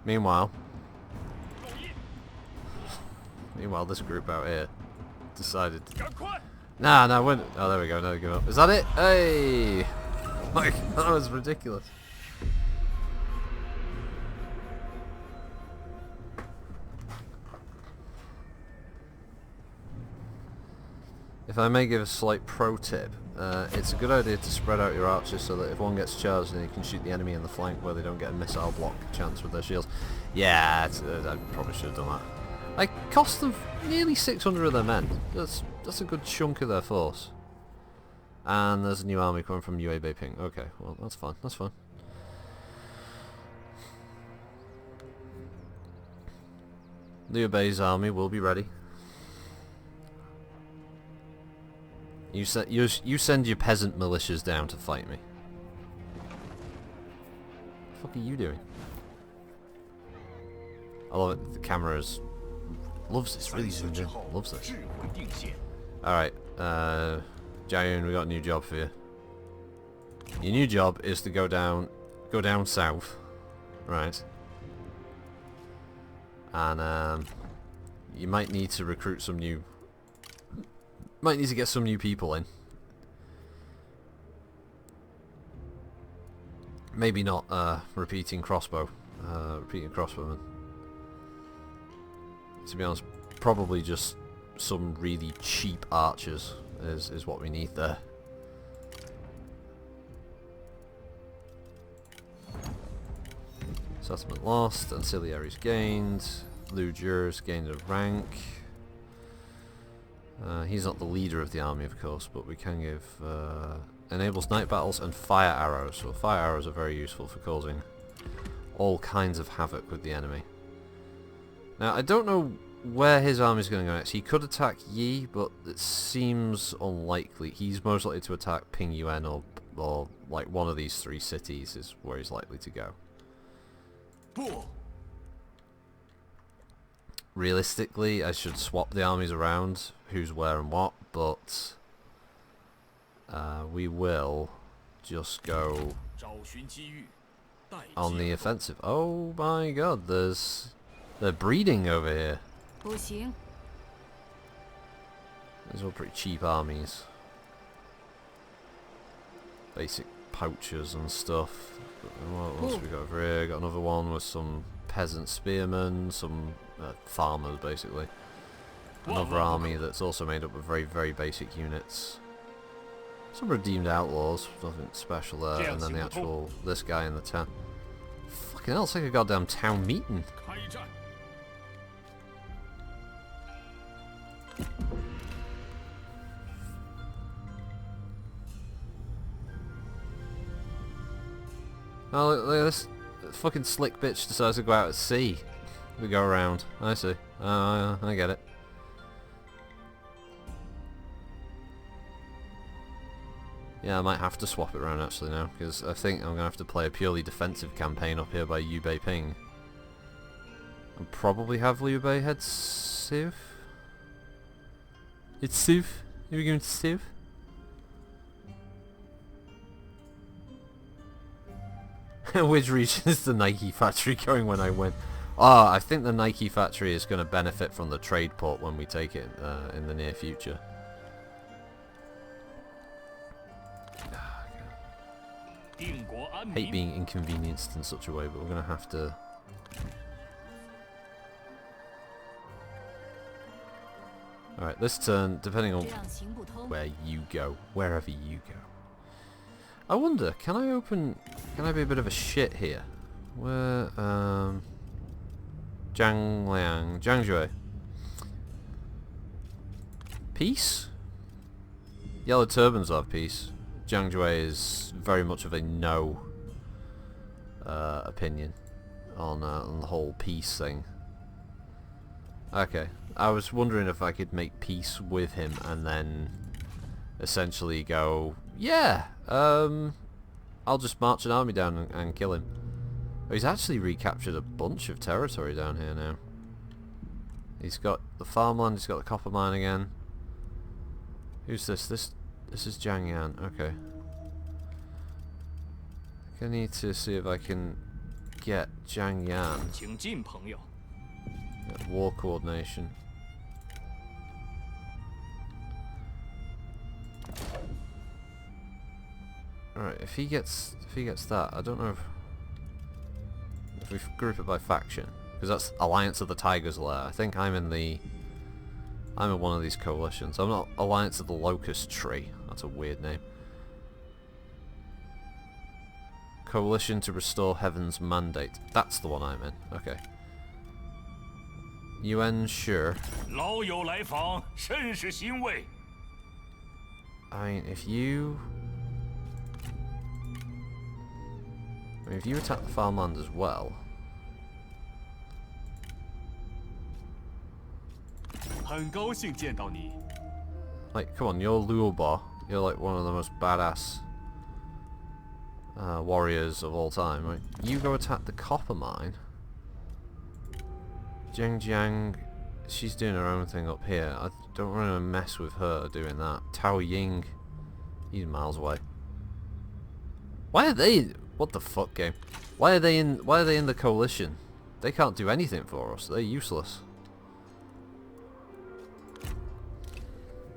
Meanwhile, this group out here decided. Nah, when. Oh, there we go. Now they give up. Is that it? Hey, like that was ridiculous. If I may give a slight pro tip, it's a good idea to spread out your archers so that if one gets charged, then you can shoot the enemy in the flank where they don't get a missile block chance with their shields. Yeah, I probably should have done that. I cost them nearly 600 of their men. That's a good chunk of their force. And there's a new army coming from Liu Bei Ping. Okay, well that's fine. That's fine. Liu Bei's army will be ready. You send your peasant militias down to fight me. What the fuck are you doing? I love it. The camera loves this. Really zoomed in. Loves this. All right, Jiayun, we got a new job for you. Your new job is to go down south, right? And you might need to recruit some new. Might need to get some new people in. Maybe not repeating crossbowmen. To be honest, probably just some really cheap archers is what we need there. Settlement lost, ancillaries gained, Liu Jur's gained a rank. He's not the leader of the army, of course, but we can give enables night battles and fire arrows. So fire arrows are very useful for causing all kinds of havoc with the enemy. Now I don't know where his army is going to go next. He could attack Yi, but it seems unlikely. He's most likely to attack Ping Yuan or like one of these three cities is where he's likely to go. Realistically, I should swap the armies around, who's where and what, but we will just go on the offensive. Oh my god, they're breeding over here. These are all pretty cheap armies. Basic poachers and stuff. What else we got over here? Got another one with some peasant spearmen, some farmers basically. another army that's also made up of very, very basic units. Some redeemed outlaws, nothing special there, and then the actual, this guy in the town. Fucking hell, it's like a goddamn town meeting. Oh, look at this fucking slick bitch decides to go out at sea. We go around. I see. I get it. Yeah, I might have to swap it around actually now, because I think I'm going to have to play a purely defensive campaign up here by Liu Bei ping. And probably have Liu Bei head south. It's south. Are we going south? Which region is the Nike factory going when I win? Ah, I think the Nike factory is going to benefit from the trade port when we take it in the near future. Hate being inconvenienced in such a way, but we're going to have to... Alright, this turn, depending on where you go, wherever you go. I wonder, can I be a bit of a shit here? Where, Jiangjue. Peace? Yellow turbans are peace. Jiangjue is very much of a no opinion on the whole peace thing. Okay, I was wondering if I could make peace with him and then essentially go, yeah, I'll just march an army down and kill him. Oh, he's actually recaptured a bunch of territory down here now. He's got the farmland, he's got the copper mine again. Who's this? This is Jiang Yan, okay. I need to see if I can get Jiang Yan. Get war coordination. Alright, if he gets that, I don't know if we group it by faction, because that's Alliance of the Tiger's Lair. I think I'm in one of these coalitions. I'm not Alliance of the Locust Tree. That's a weird name. Coalition to Restore Heaven's Mandate. That's the one I'm in. Okay. UN, sure. I mean, if you attack the farmland as well. Like, come on, you're Liu Bei. You're like one of the most badass warriors of all time, right? You go attack the copper mine. Jiang, she's doing her own thing up here. I don't want to mess with her doing that. Tao Ying, he's miles away. Why are they? What the fuck, game? Why are they in the coalition? They can't do anything for us. They're useless.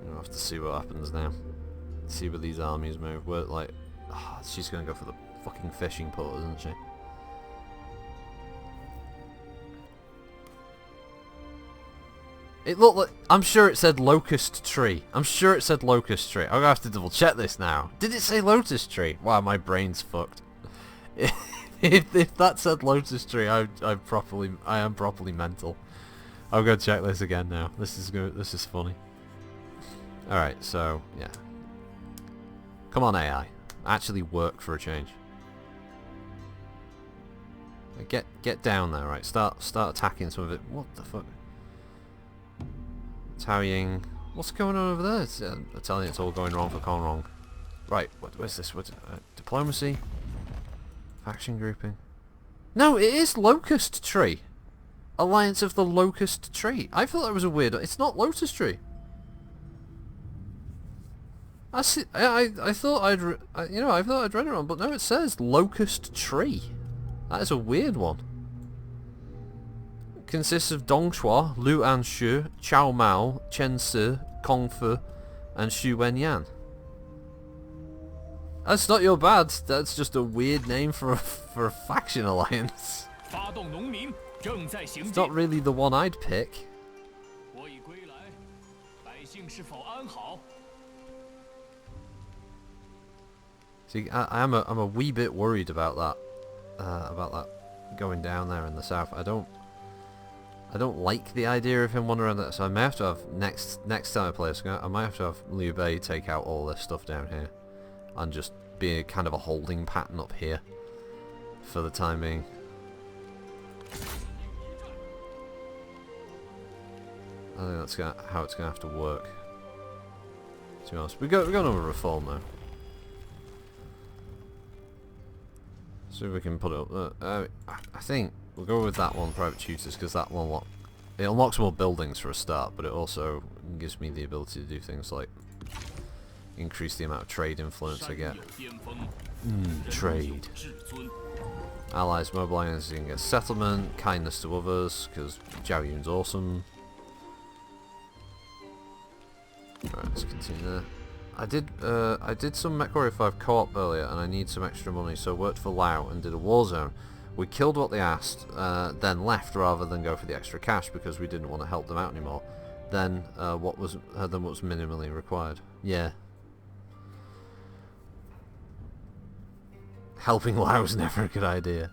We'll have to see what happens now. See where these armies move. We're like, oh, she's gonna go for the fucking fishing port, isn't she? It looked like... I'm sure it said Locust Tree. I'm sure it said Locust Tree. I'm gonna have to double check this now. Did it say Lotus Tree? Wow, my brain's fucked. if that said Lotus Tree, I am properly mental. I'll go check this again now. This is good. This is funny. Alright, so, yeah. Come on, AI. Actually work for a change. Get down there, right? Start attacking some of it. What the fuck? Tao Ying. What's going on over there? It's, I'm telling you, it's all going wrong for Kong Rong. Right, where's this? Diplomacy? Faction grouping? No, it is Locust Tree. Alliance of the Locust Tree. I thought that was a weird... It's not Lotus Tree. I see. I thought I'd read it wrong, but no, it says Locust Tree. That is a weird one. Consists of Dongshuo, Lu Anshu, Chao Mao, Chen Si, Kong Fu, and Xu Wenyan. That's not your bad. That's just a weird name for a faction alliance. It's not really the one I'd pick. 命是否安好？ See, I'm a wee bit worried about that going down there in the south. I don't like the idea of him wandering that. So I may have to have next time I play this, I might have to have Liu Bei take out all this stuff down here, and just be a kind of a holding pattern up here for the time being. I think that's how it's gonna have to work. To be honest, we got another reform though. See if we can put it up. I think we'll go with that one, private tutors, because that one it unlocks more buildings for a start, but it also gives me the ability to do things like increase the amount of trade influence I get. Trade. Allies mobilizing a settlement, kindness to others, because Zhao Yun's awesome. Alright, let's continue there. I did some MechWarrior 5 co-op earlier, and I need some extra money, so I worked for Lao and did a war zone. We killed what they asked, then left rather than go for the extra cash because we didn't want to help them out anymore. Then what was minimally required. Yeah. Helping Lao is never a good idea.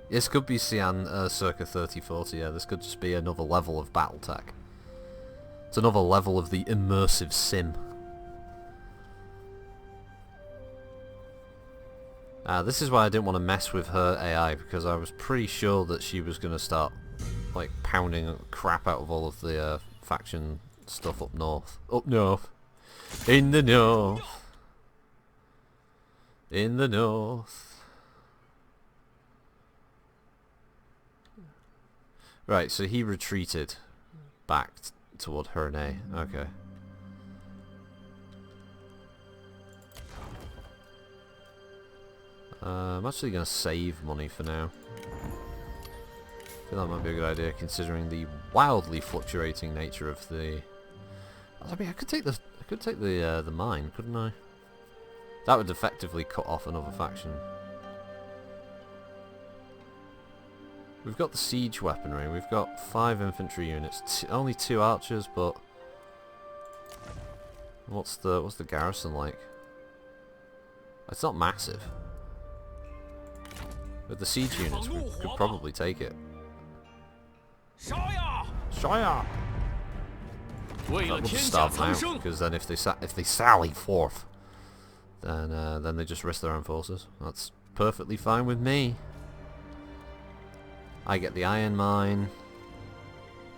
This could be Xi'an circa 3040, yeah, this could just be another level of Battletech. It's another level of the immersive sim. This is why I didn't want to mess with her AI, because I was pretty sure that she was going to start like pounding crap out of all of the faction stuff up north. Up north. In the north. In the north. Right, so he retreated back toward Hernay. Okay. I'm actually going to save money for now. I feel that might be a good idea, considering the wildly fluctuating nature of the. I mean, I could take the mine, couldn't I? That would effectively cut off another faction. We've got the siege weaponry. We've got 5 infantry units, only 2 archers, but what's the garrison like? It's not massive. With the siege units, we could probably take it. Shaya! We'll just starve them out, because then if they sally forth, then they just risk their own forces. That's perfectly fine with me. I get the iron mine.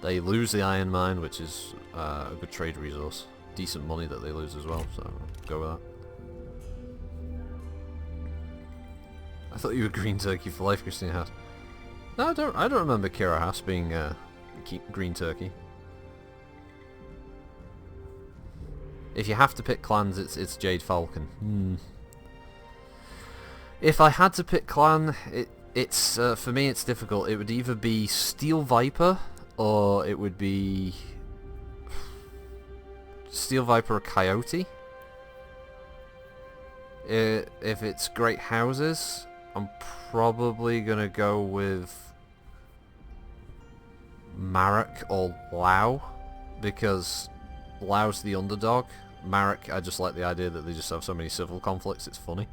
They lose the iron mine, which is a good trade resource. Decent money that they lose as well, so I'll go with that. I thought you were Green Turkey for life, Christina Haas. No, I don't remember Kira Haas being Green Turkey. If you have to pick clans, it's Jade Falcon. If I had to pick clan, it's for me it's difficult. It would either be Steel Viper or it would be Steel Viper or Coyote. If it's Great Houses, I'm probably gonna go with Marek or Lao, because Lao's the underdog. Marek, I just like the idea that they just have so many civil conflicts, it's funny.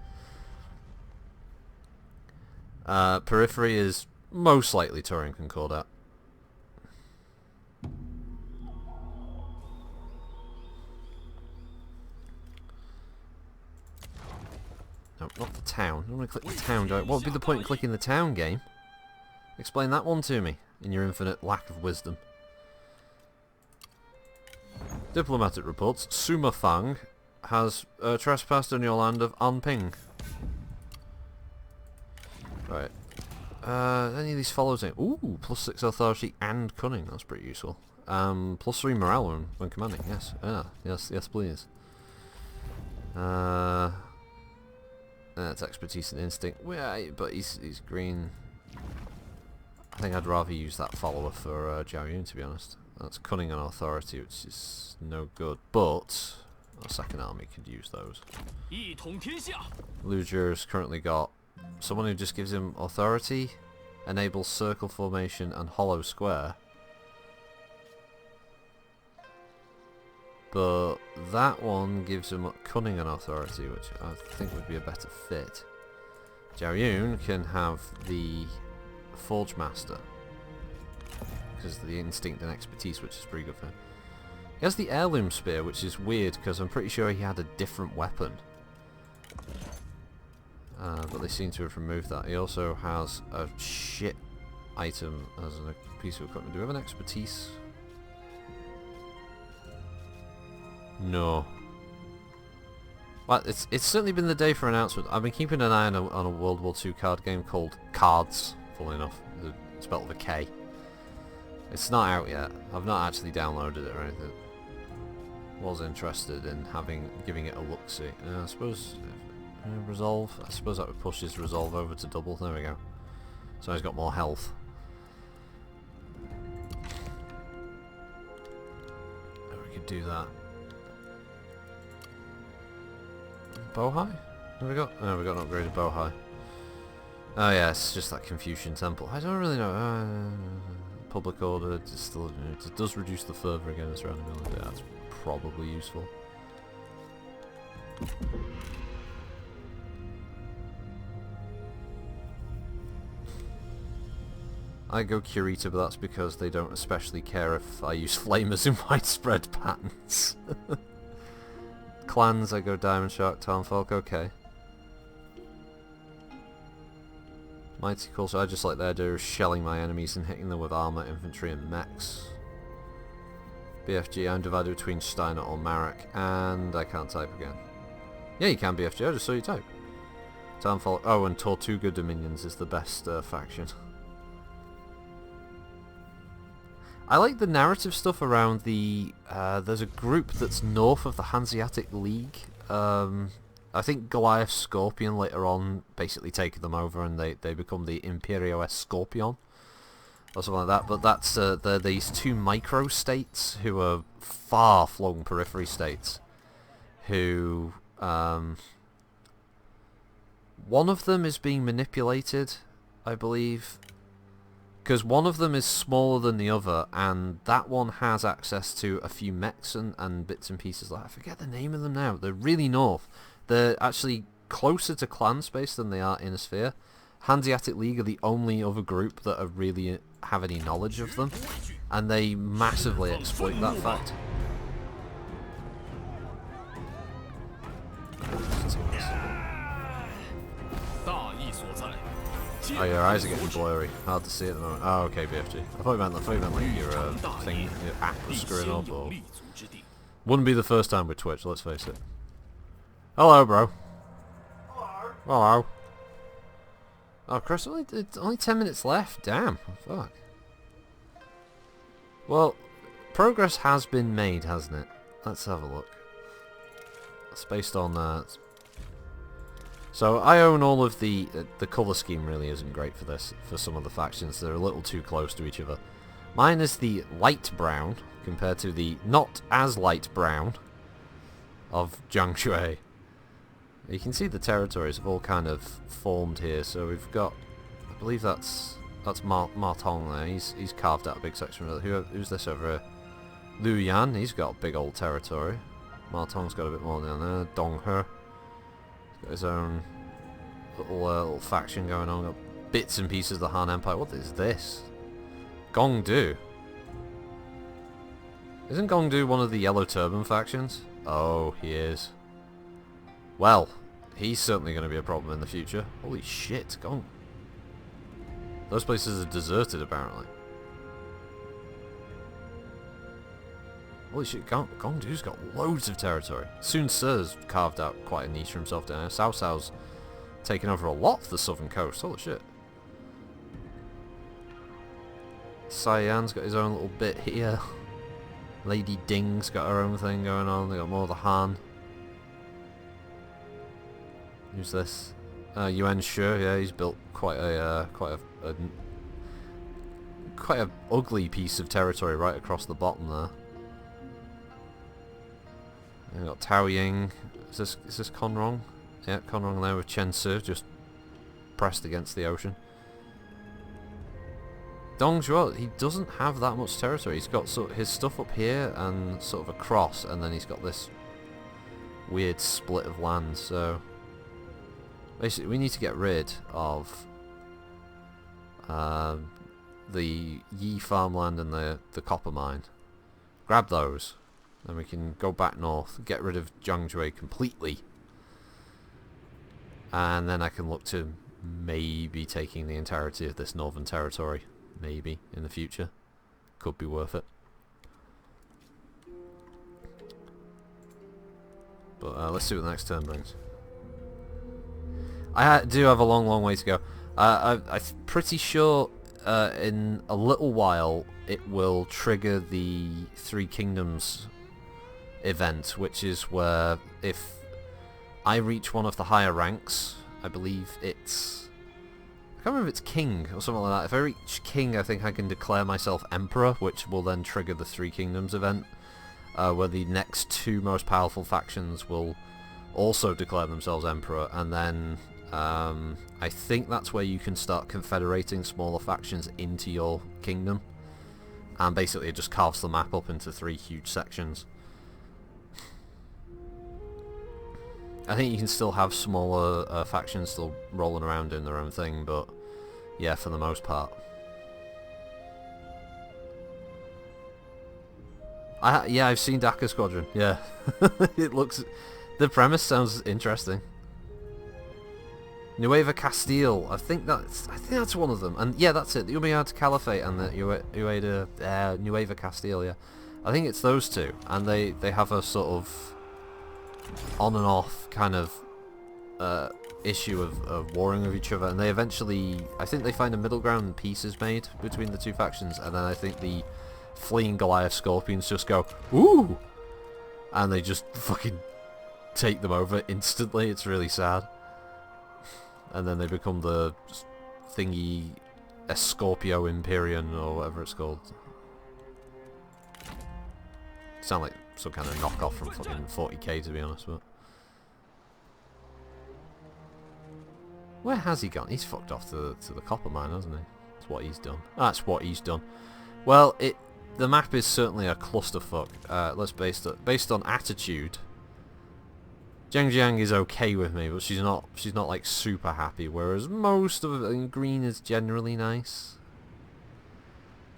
Periphery is most likely Turing Concordat. No, not the town. I don't want to click the town, do I? What would be the point in clicking the town, game? Explain that one to me, in your infinite lack of wisdom. Diplomatic reports. Suma Fang has trespassed on your land of Anping. Right. Any of these follows in? Ooh, +6 authority and cunning. That's pretty useful. +3 morale when commanding. Yes. Yes, please. That's expertise and instinct. Yeah, but he's green. I think I'd rather use that follower for Zhao Yun, to be honest. That's cunning and authority, which is no good. But our second army could use those. Lu Zhi's currently got someone who just gives him authority, enables circle formation and hollow square. But that one gives him cunning and authority, which I think would be a better fit. Zhao Yun can have the Forge Master, because of the instinct and expertise, which is pretty good for him. He has the Heirloom Spear, which is weird, because I'm pretty sure he had a different weapon. But they seem to have removed that. He also has a shit item as a piece of equipment. Do we have an expertise? No. Well, it's certainly been the day for announcement. I've been keeping an eye on a World War II card game called Cards, funnily enough. It's spelled with a K. It's not out yet. I've not actually downloaded it or anything. Was interested in giving it a look-see. I suppose resolve. I suppose that would push his resolve over to double. There we go. So he's got more health. We could do that. Bohai? Have we got? Oh, we got an upgraded Bohai. Oh yeah, it's just that Confucian temple. I don't really know. Public order it does reduce the fervor against surrounding buildings. Yeah, that's probably useful. I go Kurita, but that's because they don't especially care if I use flamers in widespread patterns. Clans, I go Diamond Shark, Tarnfolk, okay. Mighty Cool, so I just like the idea of shelling my enemies and hitting them with armor, infantry and mechs. BFG, I'm divided between Steiner or Marek, and I can't type again. Yeah, you can BFG, I just saw you type. Tarnfolk, oh, and Tortuga Dominions is the best faction. I like the narrative stuff around the... there's a group that's north of the Hanseatic League. I think Goliath Scorpion later on basically take them over and they become the Imperio S Scorpion. Or something like that. But that's they're these two micro-states who are far-flung periphery states. Who... one of them is being manipulated, I believe. Because one of them is smaller than the other, and that one has access to a few mechs and bits and pieces. Like I forget the name of them now. They're really north. They're actually closer to clan space than they are Inner Sphere. Hanseatic League are the only other group that are really have any knowledge of them, and they massively exploit that fact. Oh, your eyes are getting blurry. Hard to see at the moment. Oh, okay, BFG. I thought you meant like your thing, your app was screwing up. Or... Wouldn't be the first time with Twitch, let's face it. Hello, bro. Hello. Oh, Chris, it's only 10 minutes left. Damn. Fuck. Well, progress has been made, hasn't it? Let's have a look. It's based on that. So I own all of the colour scheme really isn't great for this, for some of the factions. They're a little too close to each other. Mine is the light brown compared to the not as light brown of Jiang Shui. You can see the territories have all kind of formed here. So we've got, I believe that's Martong there. He's carved out a big section of it. Who's this over here? Liu Yan, he's got a big old territory. Martong's got a bit more down there. Dong He. Got his own little faction going on. Got bits and pieces of the Han Empire. What is this? Gongdu. Isn't Gongdu one of the Yellow Turban factions? Oh, he is. Well, he's certainly going to be a problem in the future. Holy shit, Gong. Those places are deserted apparently. Holy shit, Gongdu's got loads of territory. Sun Ce's carved out quite a niche for himself down there. Cao Cao's taken over a lot of the southern coast. Holy shit. Cyan's got his own little bit here. Lady Ding's got her own thing going on. They got more of the Han. Who's this? Yuan Shi, yeah, he's built quite a ugly piece of territory right across the bottom there. We've got Tao Ying. Is this Conrong? Yeah, Conrong there with Chen Su just pressed against the ocean. Dong Zhuo, he doesn't have that much territory. He's got his stuff up here and sort of across, and then he's got this weird split of land. So basically, we need to get rid of the Yi farmland and the copper mine. Grab those, then we can go back north, get rid of Jiangzhou completely, and then I can look to maybe taking the entirety of this northern territory. Maybe in the future. Could be worth it. But let's see what the next turn brings. I do have a long way to go. I'm pretty sure in a little while it will trigger the Three Kingdoms event, which is where if I reach one of the higher ranks, I believe it's... I can't remember if it's King or something like that. If I reach King, I think I can declare myself Emperor, which will then trigger the Three Kingdoms event, where the next two most powerful factions will also declare themselves Emperor, and then I think that's where you can start confederating smaller factions into your kingdom, and basically it just carves the map up into 3 huge sections. I think you can still have smaller factions still rolling around doing their own thing, but yeah, for the most part. Yeah, I've seen Dakar Squadron. Yeah, it looks. The premise sounds interesting. Nueva Castile. I think that's one of them. And yeah, that's it. The Umayyad Caliphate and the Nueva Castile. Yeah, I think it's those two, and they have a sort of on and off kind of issue of warring with each other, and they eventually, I think they find a middle ground and peace is made between the two factions, and then I think the fleeing Goliath Scorpions just go, ooh, and they just fucking take them over instantly. It's really sad. And then they become the thingy Scorpio Imperium or whatever it's called. Sound like some kind of knockoff from fucking 40k, to be honest, but... Where has he gone? He's fucked off to the copper mine, hasn't he? That's what he's done. That's what he's done. Well, the map is certainly a clusterfuck. Let's based on attitude. Zhangjiang is okay with me, but she's not like super happy. Whereas most of it, and green is generally nice.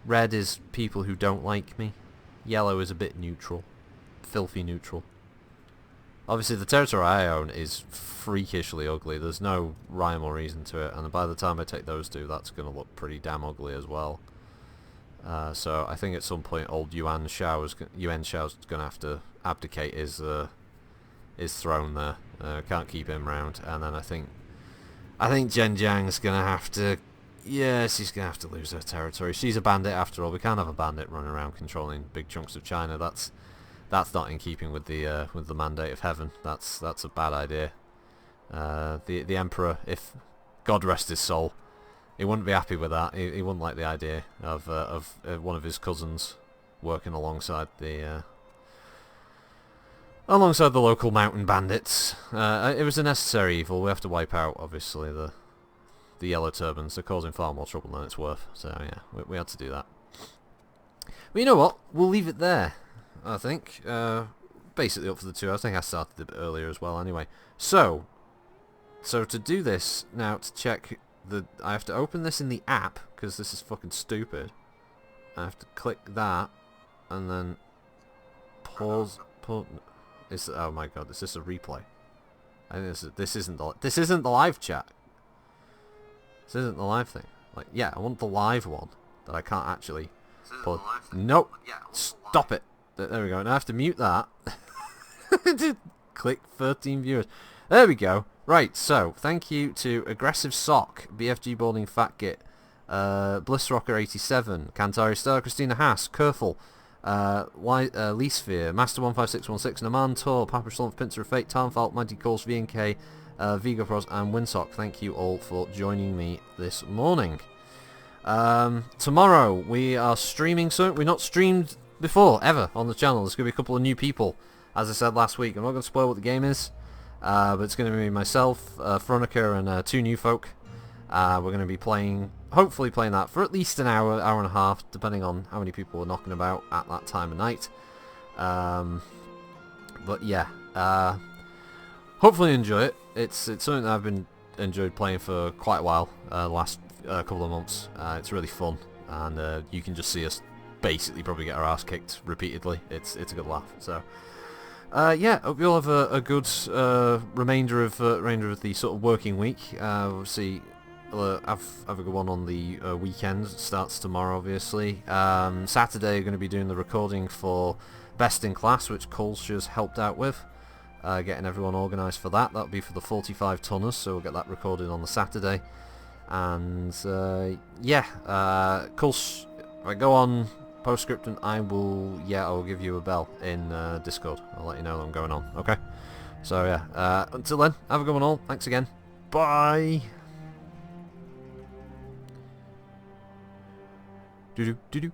Red is people who don't like me. Yellow is a bit neutral, filthy neutral. Obviously, the territory I own is freakishly ugly. There's no rhyme or reason to it, and by the time I take those two, that's going to look pretty damn ugly as well. So I think at some point, old Yuan Shao's going to have to abdicate his throne there. Can't keep him round, and then I think Zhenjiang's going to have to. Yeah, she's going to have to lose her territory. She's a bandit after all. We can't have a bandit running around controlling big chunks of China. That's not in keeping with the mandate of heaven. That's a bad idea. The emperor, if God rest his soul, he wouldn't be happy with that. He wouldn't like the idea of one of his cousins working alongside the local mountain bandits. It was a necessary evil. We have to wipe out, obviously, the yellow turbans. They're causing far more trouble than it's worth. So yeah, we had to do that. But you know what? We'll leave it there, I think. Basically up for the 2. I think I started a bit earlier as well anyway. So to do this, now to check I have to open this in the app, because this is fucking stupid. I have to click that, and then pause. Oh my god, is this a replay? I think this isn't the live chat. This isn't the live thing. Like, yeah, I want the live one that I can't actually pause. Nope. Stop it. There we go. Now I have to mute that. Click 13 viewers. There we go. Right, so thank you to Aggressive Sock, BFG Boarding Fat Git, Bliss Rocker 87, Kantari Star, Christina Haas, Kerfel, Lee Sphere, Master 15616, Naman Tor, Papa Slump, Pincer of Fate, Tarnfalt, Mighty Calls, VNK, Vigo Pros, and Winsock. Thank you all for joining me this morning. Tomorrow we are streaming soon. We've not streamed before, ever, on the channel. There's going to be a couple of new people, as I said last week. I'm not going to spoil what the game is, but it's going to be myself, Fronica, and 2 new folk. We're going to be playing hopefully playing that for at least an hour, hour and a half, depending on how many people are knocking about at that time of night. But yeah, hopefully enjoy it. It's something that I've been enjoyed playing for quite a while, the last couple of months. It's really fun, and you can just see us basically probably get our ass kicked repeatedly. It's a good laugh. So yeah, hope you all have a good remainder of the sort of working week. We'll see. Have a good one on the weekend. Starts tomorrow, obviously. Saturday, we're going to be doing the recording for Best in Class, which Colsha's helped out with. Getting everyone organised for that. That'll be for the 45 tonners, so we'll get that recorded on the Saturday. And yeah, Colsh, if I go on Postscriptum, I'll give you a bell in Discord. I'll let you know that I'm going on. Okay. So yeah, until then, have a good one all. Thanks again. Bye. Do do do do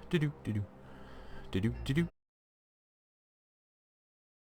do do do do do do do.